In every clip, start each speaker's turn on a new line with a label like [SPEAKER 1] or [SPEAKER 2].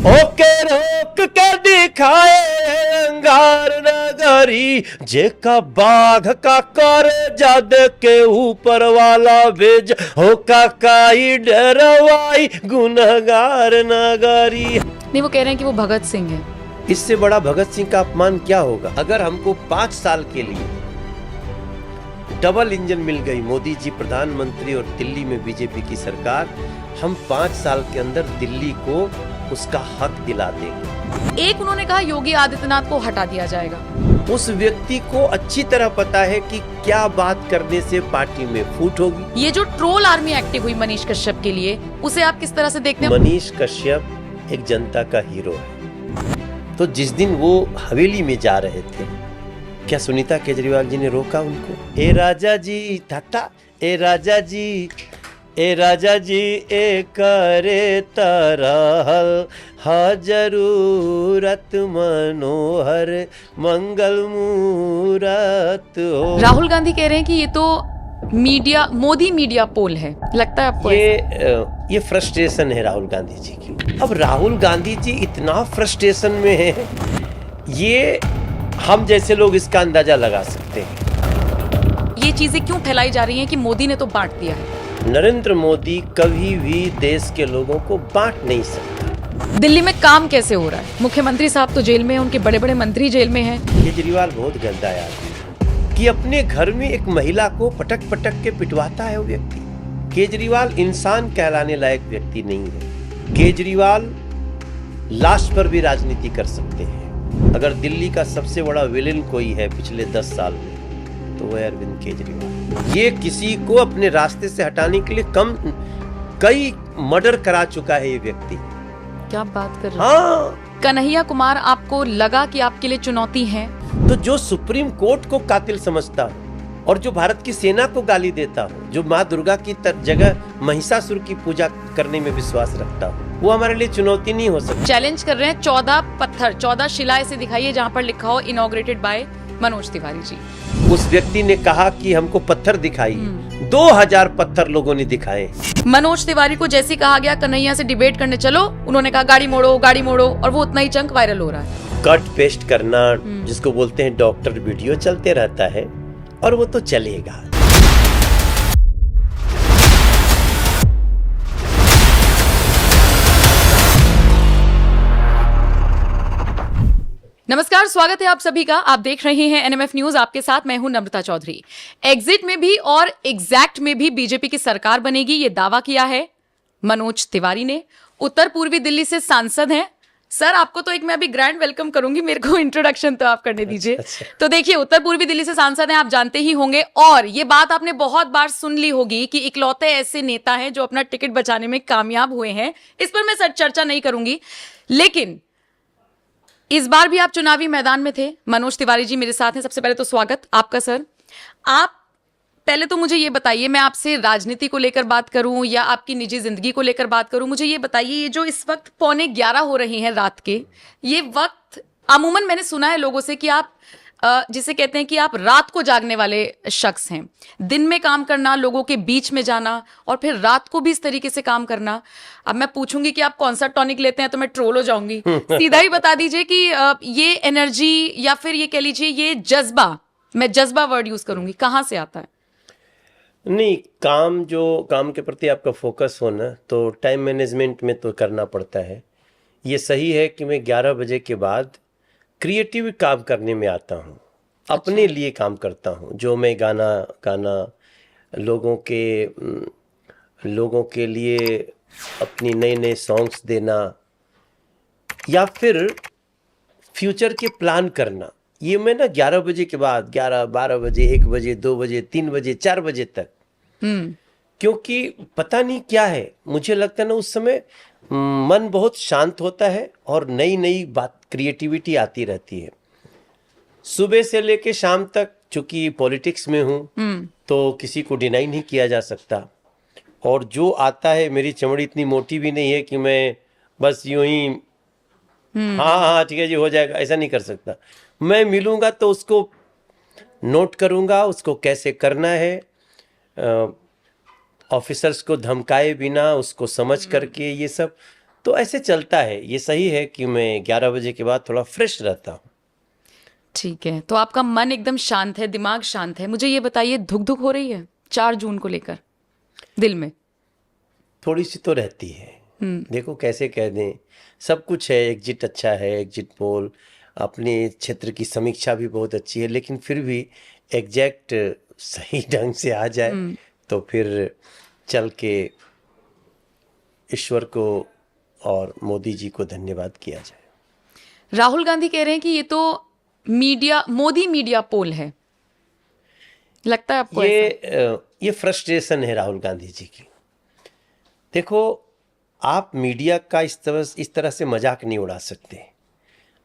[SPEAKER 1] Okay रोक के दिखाए अंगार नगरी, जेका बाघ का कर जद के ऊपर वाला भेज हो काई डरवाई गुनहगार नगरी।
[SPEAKER 2] नहीं, वो कह रहे हैं कि वो भगत सिंह है।
[SPEAKER 1] इससे बड़ा भगत सिंह का अपमान क्या होगा? अगर हमको 5 साल के लिए डबल इंजन मिल गई, मोदी जी प्रधानमंत्री और दिल्ली में बीजेपी की सरकार, हम 5 साल के अंदर दिल्ली को उसका हक दिला देंगे।
[SPEAKER 2] एक उन्होंने कहा योगी आदित्यनाथ को हटा दिया जाएगा।
[SPEAKER 1] उस व्यक्ति को अच्छी तरह पता है कि क्या बात करने से पार्टी में फूट होगी।
[SPEAKER 2] ये जो ट्रोल आर्मी एक्टिव हुई मनीष कश्यप के लिए, उसे आप किस तरह से देखते हैं?
[SPEAKER 1] मनीष कश्यप एक जनता का हीरो है। तो जिस दिन वो हवेली में जा रहे थे, क्या सुनीता केजरीवाल जी ने रोका उनको? ए राजा जी टाटा, ए राजा जी, ए राजा जी, ए करे तरहल हा जरूरत मनोहर मंगल मूरत हो।
[SPEAKER 2] राहुल गांधी कह रहे हैं कि ये तो मीडिया, मोदी मीडिया पोल है। लगता है आपको?
[SPEAKER 1] ये फ्रस्ट्रेशन है राहुल गांधी जी की। अब राहुल गांधी जी इतना फ्रस्ट्रेशन में है, ये हम जैसे लोग इसका अंदाजा लगा सकते हैं।
[SPEAKER 2] ये चीजें क्यों फैलाई जा रही हैं कि मोदी ने तो बांट दिया है?
[SPEAKER 1] नरेंद्र मोदी कभी भी देश के लोगों को बांट नहीं सकता।
[SPEAKER 2] दिल्ली में काम कैसे हो रहा है? मुख्यमंत्री साहब तो जेल में हैं, उनके बड़े बड़े मंत्री जेल में हैं।
[SPEAKER 1] केजरीवाल बहुत गंदा आदमी कि अपने घर में एक महिला को पटक पटक के पिटवाता है वो व्यक्ति। केजरीवाल इंसान कहलाने लायक व्यक्ति नहीं है। केजरीवाल लाश पर भी राजनीति कर सकते हैं। अगर दिल्ली का सबसे बड़ा विलेन कोई है पिछले 10 साल में, तो वो है अरविंद केजरीवाल। ये किसी को अपने रास्ते से हटाने के लिए कई मर्डर करा चुका है ये व्यक्ति।
[SPEAKER 2] क्या बात कर रहे हैं?
[SPEAKER 1] हाँ,
[SPEAKER 2] कन्हैया कुमार आपको लगा कि आपके लिए चुनौती है?
[SPEAKER 1] तो जो सुप्रीम कोर्ट को कातिल समझता हो और जो भारत की सेना को गाली देता हो, जो माँ दुर्गा की जगह महिषासुर की पूजा करने में विश्वास रखता हो, वो हमारे लिए चुनौती नहीं हो सकती।
[SPEAKER 2] चैलेंज कर रहे हैं 14 पत्थर, 14 शिला ऐसे दिखाइए जहाँ पर लिखा हो इनॉग्रेटेड बाय मनोज तिवारी जी।
[SPEAKER 1] उस व्यक्ति ने कहा कि हमको पत्थर दिखाइए। 2000 पत्थर लोगों ने दिखाए।
[SPEAKER 2] मनोज तिवारी को जैसे कहा गया कन्हैया से डिबेट करने चलो, उन्होंने कहा गाड़ी मोड़ो गाड़ी मोड़ो, और वो उतना ही चंक वायरल हो रहा है।
[SPEAKER 1] कट पेस्ट करना जिसको बोलते हैं डॉक्टर, वीडियो चलते रहता है और वो तो चलेगा।
[SPEAKER 2] नमस्कार, स्वागत है आप सभी का। आप देख रहे हैं एनएमएफ न्यूज, आपके साथ मैं हूं नम्रता चौधरी। एग्जिट में भी और एग्जैक्ट में भी बीजेपी की सरकार बनेगी, ये दावा किया है मनोज तिवारी ने। उत्तर पूर्वी दिल्ली से सांसद हैं। सर, आपको तो एक मैं अभी ग्रैंड वेलकम करूंगी, मेरे को इंट्रोडक्शन तो आप करने दीजिए। तो देखिए, उत्तर पूर्वी दिल्ली से सांसद हैं, आप जानते ही होंगे, और ये बात आपने बहुत बार सुन ली होगी कि इकलौते ऐसे नेता हैं जो अपना टिकट बचाने में कामयाब हुए हैं। इस पर मैं चर्चा नहीं करूंगी, लेकिन इस बार भी आप चुनावी मैदान में थे। मनोज तिवारी जी मेरे साथ हैं। सबसे पहले तो स्वागत आपका सर। आप पहले तो मुझे ये बताइए, मैं आपसे राजनीति को लेकर बात करूं या आपकी निजी जिंदगी को लेकर बात करूं, मुझे ये बताइए, ये जो इस वक्त 11:15 हो रहे हैं रात के, ये वक्त अमूमन मैंने सुना है लोगों से कि आप जिसे कहते हैं कि आप रात को जागने वाले शख्स हैं। दिन में काम करना, लोगों के बीच में जाना, और फिर रात को भी इस तरीके से काम करना। अब मैं पूछूंगी कि आप कौन सा टॉनिक लेते हैं तो मैं ट्रोल हो जाऊंगी। सीधा ही बता दीजिए कि ये एनर्जी या फिर ये कह लीजिए ये जज्बा, मैं जज्बा वर्ड यूज करूंगी, कहाँ से आता है?
[SPEAKER 1] नहीं, काम के प्रति आपका फोकस हो ना, तो टाइम मैनेजमेंट में तो करना पड़ता है। ये सही है कि मैं 11 बजे के बाद क्रिएटिव काम करने में आता हूँ। अपने लिए काम करता हूँ, जो मैं गाना लोगों के लिए अपनी नए सॉन्ग्स देना, या फिर फ्यूचर के प्लान करना, ये मैं ना 11 बजे के बाद 11, 12 बजे, 1 बजे, 2 बजे, 3 बजे, 4 बजे तक, क्योंकि पता नहीं क्या है, मुझे लगता है ना उस समय मन बहुत शांत होता है और नई बात, क्रिएटिविटी आती रहती है। सुबह से लेके शाम तक, चूंकि पॉलिटिक्स में हूँ तो किसी को डिनाई नहीं किया जा सकता, और जो आता है, मेरी चमड़ी इतनी मोटी भी नहीं है कि मैं बस यूं ही हाँ ठीक है जी हो जाएगा, ऐसा नहीं कर सकता। मैं मिलूंगा तो उसको नोट करूंगा, उसको कैसे करना है, ऑफिसर्स को धमकाए बिना उसको समझ करके, ये सब तो ऐसे चलता है। ये सही है कि मैं 11 बजे के बाद थोड़ा फ्रेश रहता हूँ।
[SPEAKER 2] ठीक है, तो आपका मन एकदम शांत है, दिमाग शांत है। मुझे ये बताइए, धुक धुक हो रही है 4 जून को लेकर दिल में?
[SPEAKER 1] थोड़ी सी तो रहती है। देखो कैसे कह दें, सब कुछ है, एग्जिट अच्छा है, एग्जिट पोल, अपने क्षेत्र की समीक्षा भी बहुत अच्छी है, लेकिन फिर भी एग्जैक्ट सही ढंग से आ जाए तो फिर चल के ईश्वर को और मोदी जी को धन्यवाद किया जाए।
[SPEAKER 2] राहुल गांधी कह रहे हैं कि ये तो मोदी मीडिया पोल है। लगता है आपको ऐसा?
[SPEAKER 1] ये फ्रस्ट्रेशन है राहुल गांधी जी की। देखो, आप मीडिया का इस तरह से मजाक नहीं उड़ा सकते।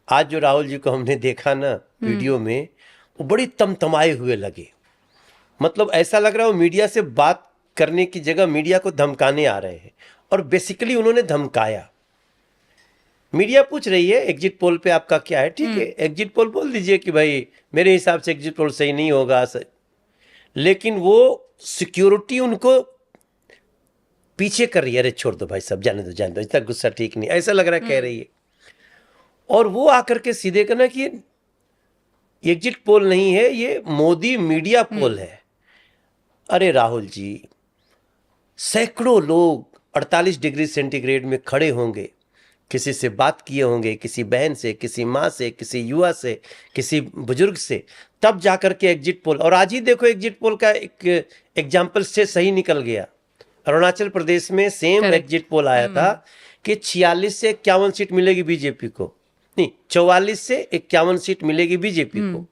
[SPEAKER 1] आज जो राहुल जी को हमने देखा ना वीडियो में, वो बड़ी तमतमाए हुए लगे। मतलब ऐसा लग रहा है वो मीडिया से बात करने की जगह मीडिया को धमकाने आ रहे हैं, और बेसिकली उन्होंने धमकाया। मीडिया पूछ रही है एग्जिट पोल पे आपका क्या है, ठीक है, एग्जिट पोल बोल दीजिए कि भाई मेरे हिसाब से एग्जिट पोल सही नहीं होगा, लेकिन वो सिक्योरिटी उनको पीछे कर रही है, अरे छोड़ दो भाई साहब, जाने दो, इतना गुस्सा ठीक नहीं, ऐसा लग रहा है कह रही है। और वो आकर के सीधे कहना कि एग्जिट पोल नहीं है, ये मोदी मीडिया पोल है। अरे राहुल जी, सैकड़ों लोग 48 डिग्री सेंटीग्रेड में खड़े होंगे, किसी से बात किए होंगे, किसी बहन से, किसी माँ से, किसी युवा से, किसी बुजुर्ग से, तब जाकर के एग्जिट पोल। और आज ही देखो एग्जिट पोल का एक एग्जाम्पल से सही निकल गया। अरुणाचल प्रदेश में सेम एग्जिट पोल आया था कि 46 से 51 सीट मिलेगी बीजेपी को, नहीं 44 से 51 सीट मिलेगी बीजेपी को।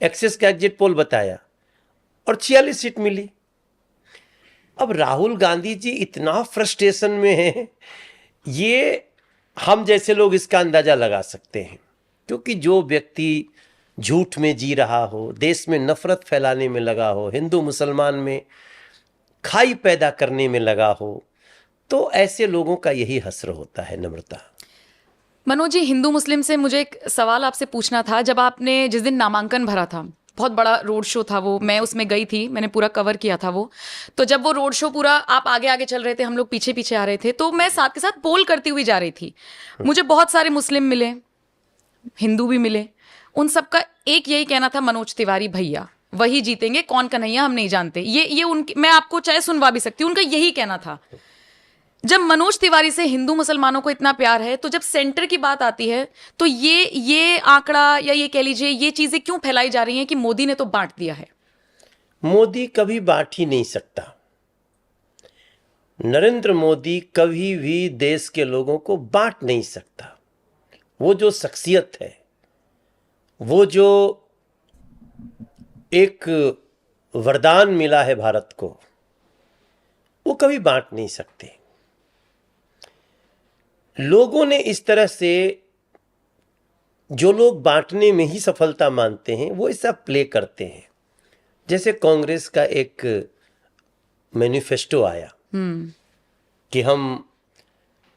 [SPEAKER 1] एक्सिस का एग्जिट पोल बताया और 46 सीट मिली। अब राहुल गांधी जी इतना फ्रस्ट्रेशन में हैं, ये हम जैसे लोग इसका अंदाजा लगा सकते हैं, क्योंकि जो व्यक्ति झूठ में जी रहा हो, देश में नफरत फैलाने में लगा हो, हिंदू मुसलमान में खाई पैदा करने में लगा हो, तो ऐसे लोगों का यही हश्र होता है। नम्रता।
[SPEAKER 2] मनोज जी, हिंदू मुस्लिम से मुझे एक सवाल आपसे पूछना था। जब आपने जिस दिन नामांकन भरा था, बहुत बड़ा रोड शो था वो, मैं उसमें गई थी, मैंने पूरा कवर किया था वो। तो जब वो रोड शो पूरा, आप आगे आगे चल रहे थे, हम लोग पीछे पीछे आ रहे थे, तो मैं साथ के साथ पोल करती हुई जा रही थी। मुझे बहुत सारे मुस्लिम मिले, हिंदू भी मिले, उन सबका एक यही कहना था, मनोज तिवारी भैया वही जीतेंगे, कौन कन्हैया हम नहीं जानते। ये उनकी, मैं आपको चाहे सुनवा भी सकती हूँ, उनका यही कहना था। जब मनोज तिवारी से हिंदू मुसलमानों को इतना प्यार है, तो जब सेंटर की बात आती है, तो ये आंकड़ा या ये कह लीजिए ये चीजें क्यों फैलाई जा रही हैं कि मोदी ने तो बांट दिया है?
[SPEAKER 1] मोदी कभी बांट ही नहीं सकता। नरेंद्र मोदी कभी भी देश के लोगों को बांट नहीं सकता। वो जो शख्सियत है, वो जो एक वरदान मिला है भारत को, वो कभी बांट नहीं सकते। लोगों ने इस तरह से, जो लोग बांटने में ही सफलता मानते हैं, वो ऐसा प्ले करते हैं। जैसे कांग्रेस का एक मैनिफेस्टो आया कि हम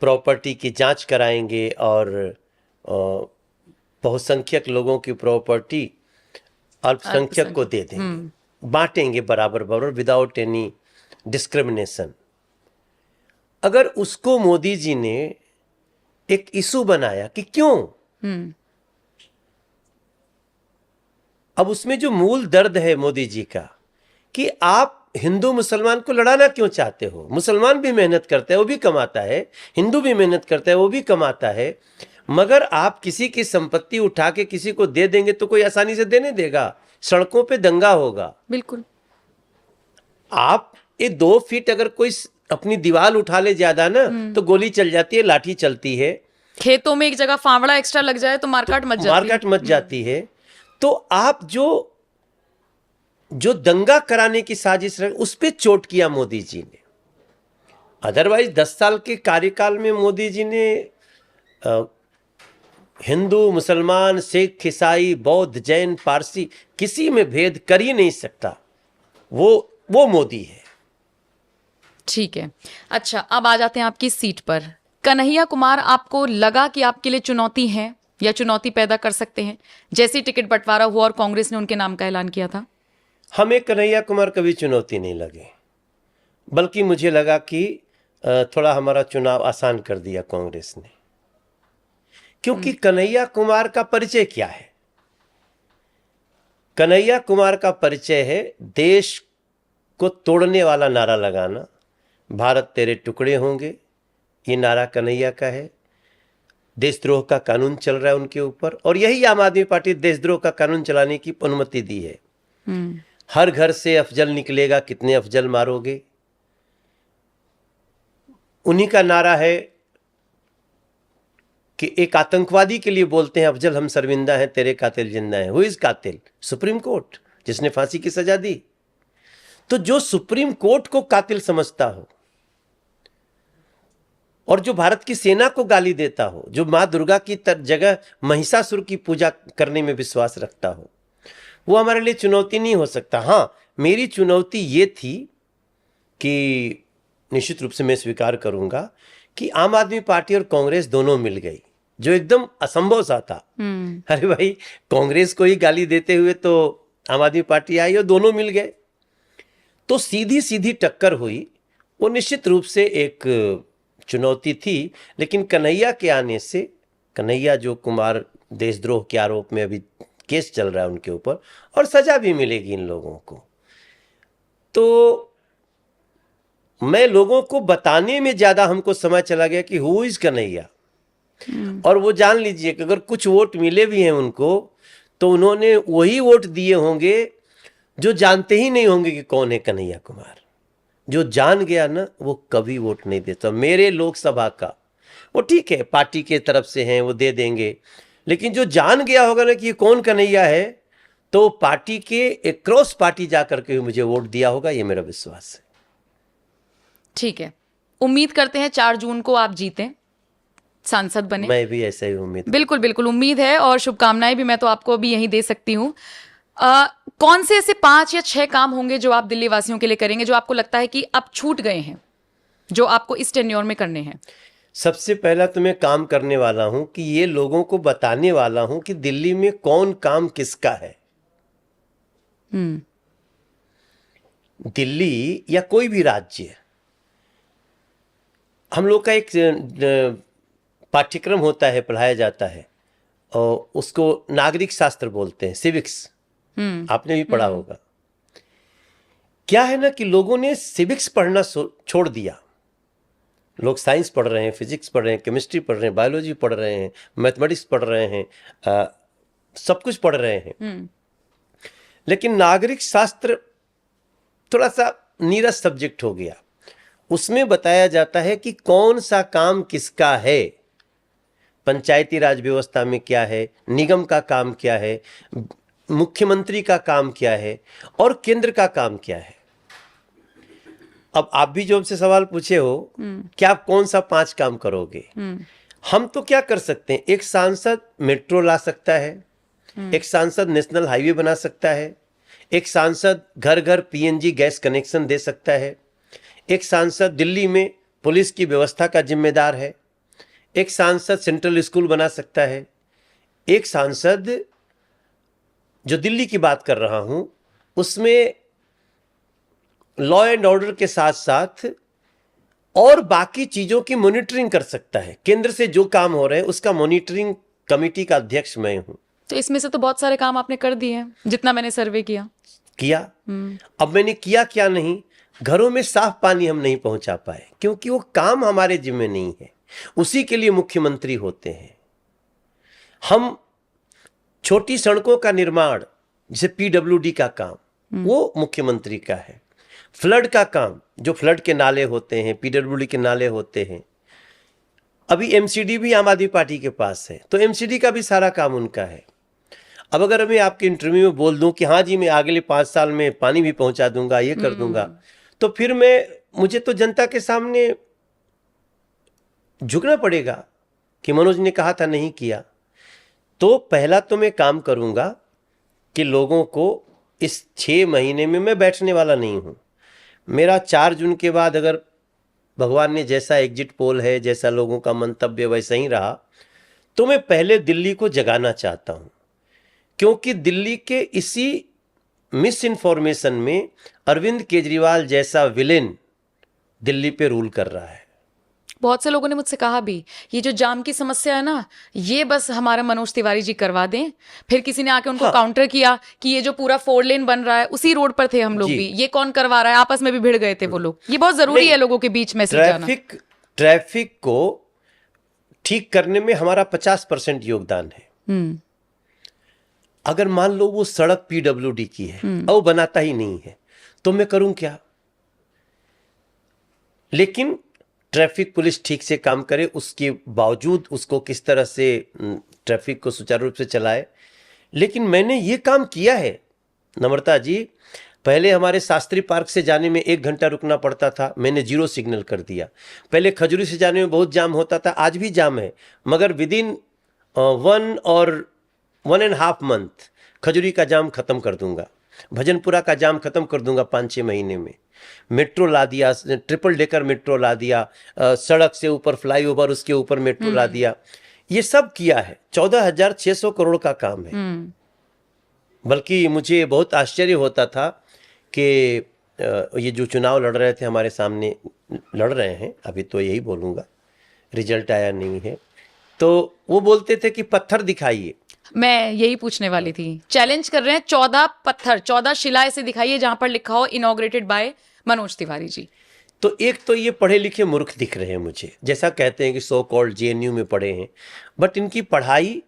[SPEAKER 1] प्रॉपर्टी की जांच कराएंगे और बहुसंख्यक लोगों की प्रॉपर्टी अल्पसंख्यक को दे देंगे, बांटेंगे बराबर बराबर, विदाउट एनी डिस्क्रिमिनेशन। अगर उसको मोदी जी ने एक इशू बनाया कि क्यों, अब उसमें जो मूल दर्द है मोदी जी का, कि आप हिंदू मुसलमान को लड़ाना क्यों चाहते हो? मुसलमान भी मेहनत करता है, वो भी कमाता है, हिंदू भी मेहनत करता है, वो भी कमाता है, मगर आप किसी की संपत्ति उठा के किसी को दे देंगे तो कोई आसानी से देने देगा? सड़कों पे दंगा होगा।
[SPEAKER 2] बिल्कुल।
[SPEAKER 1] आप ये 2 फीट अगर कोई अपनी दीवार उठा ले ज्यादा ना, तो गोली चल जाती है, लाठी चलती है।
[SPEAKER 2] खेतों में एक जगह फावड़ा एक्स्ट्रा लग जाए तो मारकाट मच जाती है।
[SPEAKER 1] तो आप जो दंगा कराने की साजिश रहे, उस पे चोट किया मोदी जी ने। अदरवाइज 10 साल के कार्यकाल में मोदी जी ने हिंदू मुसलमान, सिख, ईसाई, बौद्ध, जैन, पारसी, किसी में भेद कर ही नहीं सकता। वो मोदी है।
[SPEAKER 2] ठीक है, अच्छा, अब आ जाते हैं आपकी सीट पर। कन्हैया कुमार आपको लगा कि आपके लिए चुनौती है या चुनौती पैदा कर सकते हैं? जैसे टिकट बंटवारा हुआ और कांग्रेस ने उनके नाम का ऐलान किया था।
[SPEAKER 1] हमें कन्हैया कुमार कभी चुनौती नहीं लगे, बल्कि मुझे लगा कि थोड़ा हमारा चुनाव आसान कर दिया कांग्रेस ने, क्योंकि कन्हैया कुमार का परिचय क्या है? कन्हैया कुमार का परिचय है देश को तोड़ने वाला नारा लगाना, भारत तेरे टुकड़े होंगे, ये नारा कन्हैया का है। देशद्रोह का कानून चल रहा है उनके ऊपर, और यही आम आदमी पार्टी देशद्रोह का कानून चलाने की अनुमति दी है। हर घर से अफजल निकलेगा, कितने अफजल मारोगे, उन्हीं का नारा है कि एक आतंकवादी के लिए बोलते हैं अफजल हम शर्मिंदा हैं, तेरे कातिल जिंदा हैं। हु इज कातिल? सुप्रीम कोर्ट, जिसने फांसी की सजा दी। तो जो सुप्रीम कोर्ट को कातिल समझता हो और जो भारत की सेना को गाली देता हो, जो मां दुर्गा की जगह महिषासुर की पूजा करने में विश्वास रखता हो, वो हमारे लिए चुनौती नहीं हो सकता। हाँ, मेरी चुनौती ये थी कि निश्चित रूप से मैं स्वीकार करूंगा कि आम आदमी पार्टी और कांग्रेस दोनों मिल गई, जो एकदम असंभव सा था। अरे भाई, कांग्रेस को ही गाली देते हुए तो आम आदमी पार्टी आई और दोनों मिल गए, तो सीधी सीधी टक्कर हुई। वो निश्चित रूप से एक चुनौती थी, लेकिन कन्हैया के आने से, कन्हैया जो कुमार देशद्रोह के आरोप में अभी केस चल रहा है उनके ऊपर, और सजा भी मिलेगी इन लोगों को, तो मैं लोगों को बताने में ज्यादा हमको समय चला गया कि हु इज कन्हैया। और वो जान लीजिए कि अगर कुछ वोट मिले भी हैं उनको, तो उन्होंने वही वोट दिए होंगे जो जानते ही नहीं होंगे कि कौन है कन्हैया कुमार। जो जान गया ना, वो कभी वोट नहीं देता। मेरे लोकसभा का वो ठीक है, पार्टी के तरफ से हैं, वो दे देंगे, लेकिन जो जान गया होगा ना कि ये कौन कन्हैया है, तो पार्टी के एक क्रॉस पार्टी जाकर के मुझे वोट दिया होगा, ये मेरा विश्वास है।
[SPEAKER 2] ठीक है, उम्मीद करते हैं 4 जून को आप जीतें, सांसद बने।
[SPEAKER 1] मैं भी ऐसा ही उम्मीद।
[SPEAKER 2] बिल्कुल बिल्कुल उम्मीद है, और शुभकामनाएं भी मैं तो आपको अभी यहीं दे सकती हूँ। कौन से ऐसे 5 या 6 काम होंगे जो आप दिल्ली वासियों के लिए करेंगे, जो आपको लगता है कि अब छूट गए हैं, जो आपको इस टेन्योर में करने हैं?
[SPEAKER 1] सबसे पहला तो मैं काम करने वाला हूं कि ये लोगों को बताने वाला हूं कि दिल्ली में कौन काम किसका है। दिल्ली या कोई भी राज्य, हम लोग का एक पाठ्यक्रम होता है, पढ़ाया जाता है, और उसको नागरिक शास्त्र बोलते हैं, सिविक्स। आपने भी पढ़ा होगा। क्या है ना कि लोगों ने सिविक्स पढ़ना छोड़ दिया। लोग साइंस पढ़ रहे हैं, फिजिक्स पढ़ रहे हैं, केमिस्ट्री पढ़ रहे हैं, बायोलॉजी पढ़ रहे हैं, मैथमेटिक्स पढ़ रहे हैं, सब कुछ पढ़ रहे हैं, लेकिन नागरिक शास्त्र थोड़ा सा नीरस सब्जेक्ट हो गया। उसमें बताया जाता है कि कौन सा काम किसका है, पंचायती राज व्यवस्था में क्या है, निगम का काम क्या है, मुख्यमंत्री का काम क्या है, और केंद्र का काम क्या है। अब आप भी जो हमसे सवाल पूछे हो कि आप कौन सा 5 काम करोगे, हम तो क्या कर सकते हैं? एक सांसद मेट्रो ला सकता है, एक सांसद नेशनल हाईवे बना सकता है, एक सांसद घर घर पीएनजी गैस कनेक्शन दे सकता है, एक सांसद दिल्ली में पुलिस की व्यवस्था का जिम्मेदार है, एक सांसद सेंट्रल स्कूल बना सकता है, एक सांसद, जो दिल्ली की बात कर रहा हूं, उसमें लॉ एंड ऑर्डर के साथ साथ और बाकी चीजों की मॉनिटरिंग कर सकता है। केंद्र से जो काम हो रहे हैं उसका मॉनिटरिंग कमेटी का अध्यक्ष मैं हूं।
[SPEAKER 2] तो इसमें से तो बहुत सारे काम आपने कर दिए हैं, जितना मैंने सर्वे किया।
[SPEAKER 1] अब मैंने किया क्या नहीं, घरों में साफ पानी हम नहीं पहुंचा पाए, क्योंकि वो काम हमारे जिम्मे नहीं है, उसी के लिए मुख्यमंत्री होते हैं। हम छोटी सड़कों का निर्माण, जैसे पीडब्ल्यूडी का काम, वो मुख्यमंत्री का है। फ्लड का काम, जो फ्लड के नाले होते हैं, पीडब्ल्यूडी के नाले होते हैं, अभी एमसीडी भी आम आदमी पार्टी के पास है, तो एमसीडी का भी सारा काम उनका है। अब अगर मैं आपके इंटरव्यू में बोल दूं कि हाँ जी मैं अगले 5 साल में पानी भी पहुंचा दूंगा, ये कर दूंगा, तो फिर मुझे तो जनता के सामने झुकना पड़ेगा कि मनोज ने कहा था, नहीं किया। तो पहला तो मैं काम करूंगा कि लोगों को इस 6 महीने में, मैं बैठने वाला नहीं हूं। मेरा 4 जून के बाद अगर भगवान ने जैसा एग्जिट पोल है, जैसा लोगों का मंतव्य वैसा ही रहा, तो मैं पहले दिल्ली को जगाना चाहता हूं, क्योंकि दिल्ली के इसी मिस इन्फॉर्मेशन में अरविंद केजरीवाल जैसा विलेन दिल्ली पे रूल कर रहा है।
[SPEAKER 2] बहुत से लोगों ने मुझसे कहा भी, ये जो जाम की समस्या है ना, ये बस हमारा मनोज तिवारी जी करवा दें। फिर किसी ने आके उनको
[SPEAKER 1] हाँ।
[SPEAKER 2] काउंटर किया कि ये जो पूरा 4 लेन बन रहा है, उसी रोड पर थे हम लोग
[SPEAKER 1] जी।
[SPEAKER 2] भी, ये कौन करवा रहा है, आपस में भी भिड़ गए थे वो लोग। ये बहुत जरूरी
[SPEAKER 1] नहीं,
[SPEAKER 2] है लोगों के बीच मैसेज जाना।
[SPEAKER 1] ट्रैफिक को ठीक करने में हमारा 50% योगदान है। अगर मान लो वो सड़क पीडब्ल्यूडी की है और वो बनाता ही नहीं है, तो मैं करूं क्या? लेकिन ट्रैफिक पुलिस ठीक से काम करे, उसके बावजूद उसको किस तरह से ट्रैफिक को सुचारू रूप से चलाए। लेकिन मैंने ये काम किया है नम्रता जी। पहले हमारे शास्त्री पार्क से जाने में 1 घंटा रुकना पड़ता था, मैंने 0 सिग्नल कर दिया। पहले खजूरी से जाने में बहुत जाम होता था, आज भी जाम है, मगर विदिन 1.5 मंथ खजूरी का जाम खत्म कर दूंगा, भजनपुरा का जाम खत्म कर दूंगा 5-6 महीने में। मेट्रो ला दिया, ट्रिपल डेकर मेट्रो ला दिया, सड़क से ऊपर फ्लाईओवर, उसके ऊपर मेट्रो ला दिया। ये सब किया है, 14,600 करोड़ का काम है। बल्कि मुझे बहुत आश्चर्य होता था कि ये जो चुनाव लड़ रहे थे हमारे सामने, लड़ रहे हैं अभी, तो यही बोलूँगा, रिजल्ट आया नहीं है, तो वो बोलते थे कि पत्थर दिखाइए।
[SPEAKER 2] मैं यही पूछने वाली थी, चैलेंज कर रहे हैं 14 पत्थर, 14 शिला ऐसे दिखाइए जहां पर लिखा हो इनॉग्रेटेड बाय मनोज तिवारी जी।
[SPEAKER 1] तो एक तो ये पढ़े लिखे मूर्ख दिख रहे हैं मुझे, जैसा कहते हैं कि सो कॉल्ड जेएनयू में पढ़े हैं, बट इनकी पढ़ाई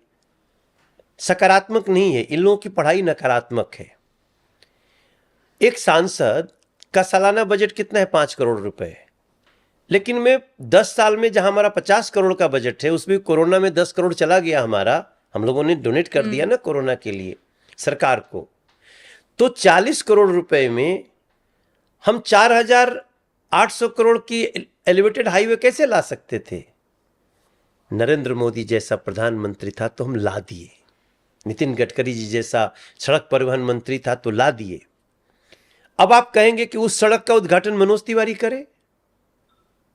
[SPEAKER 1] सकारात्मक नहीं है, इन लोगों की पढ़ाई नकारात्मक है। एक सांसद का सालाना बजट कितना है? 5 करोड़ रुपए। लेकिन मैं 10 साल में जहां हमारा 50 करोड़ का बजट है, उसमें कोरोना में 10 करोड़ चला गया हमारा, हम लोगों ने डोनेट कर दिया ना कोरोना के लिए सरकार को। तो 40 करोड़ रुपए में हम 4,800 करोड़ की एलिवेटेड हाईवे कैसे ला सकते थे? नरेंद्र मोदी जैसा प्रधानमंत्री था तो हम ला दिए, नितिन गडकरी जी जैसा सड़क परिवहन मंत्री था तो ला दिए। अब आप कहेंगे कि उस सड़क का उद्घाटन मनोज तिवारी करे?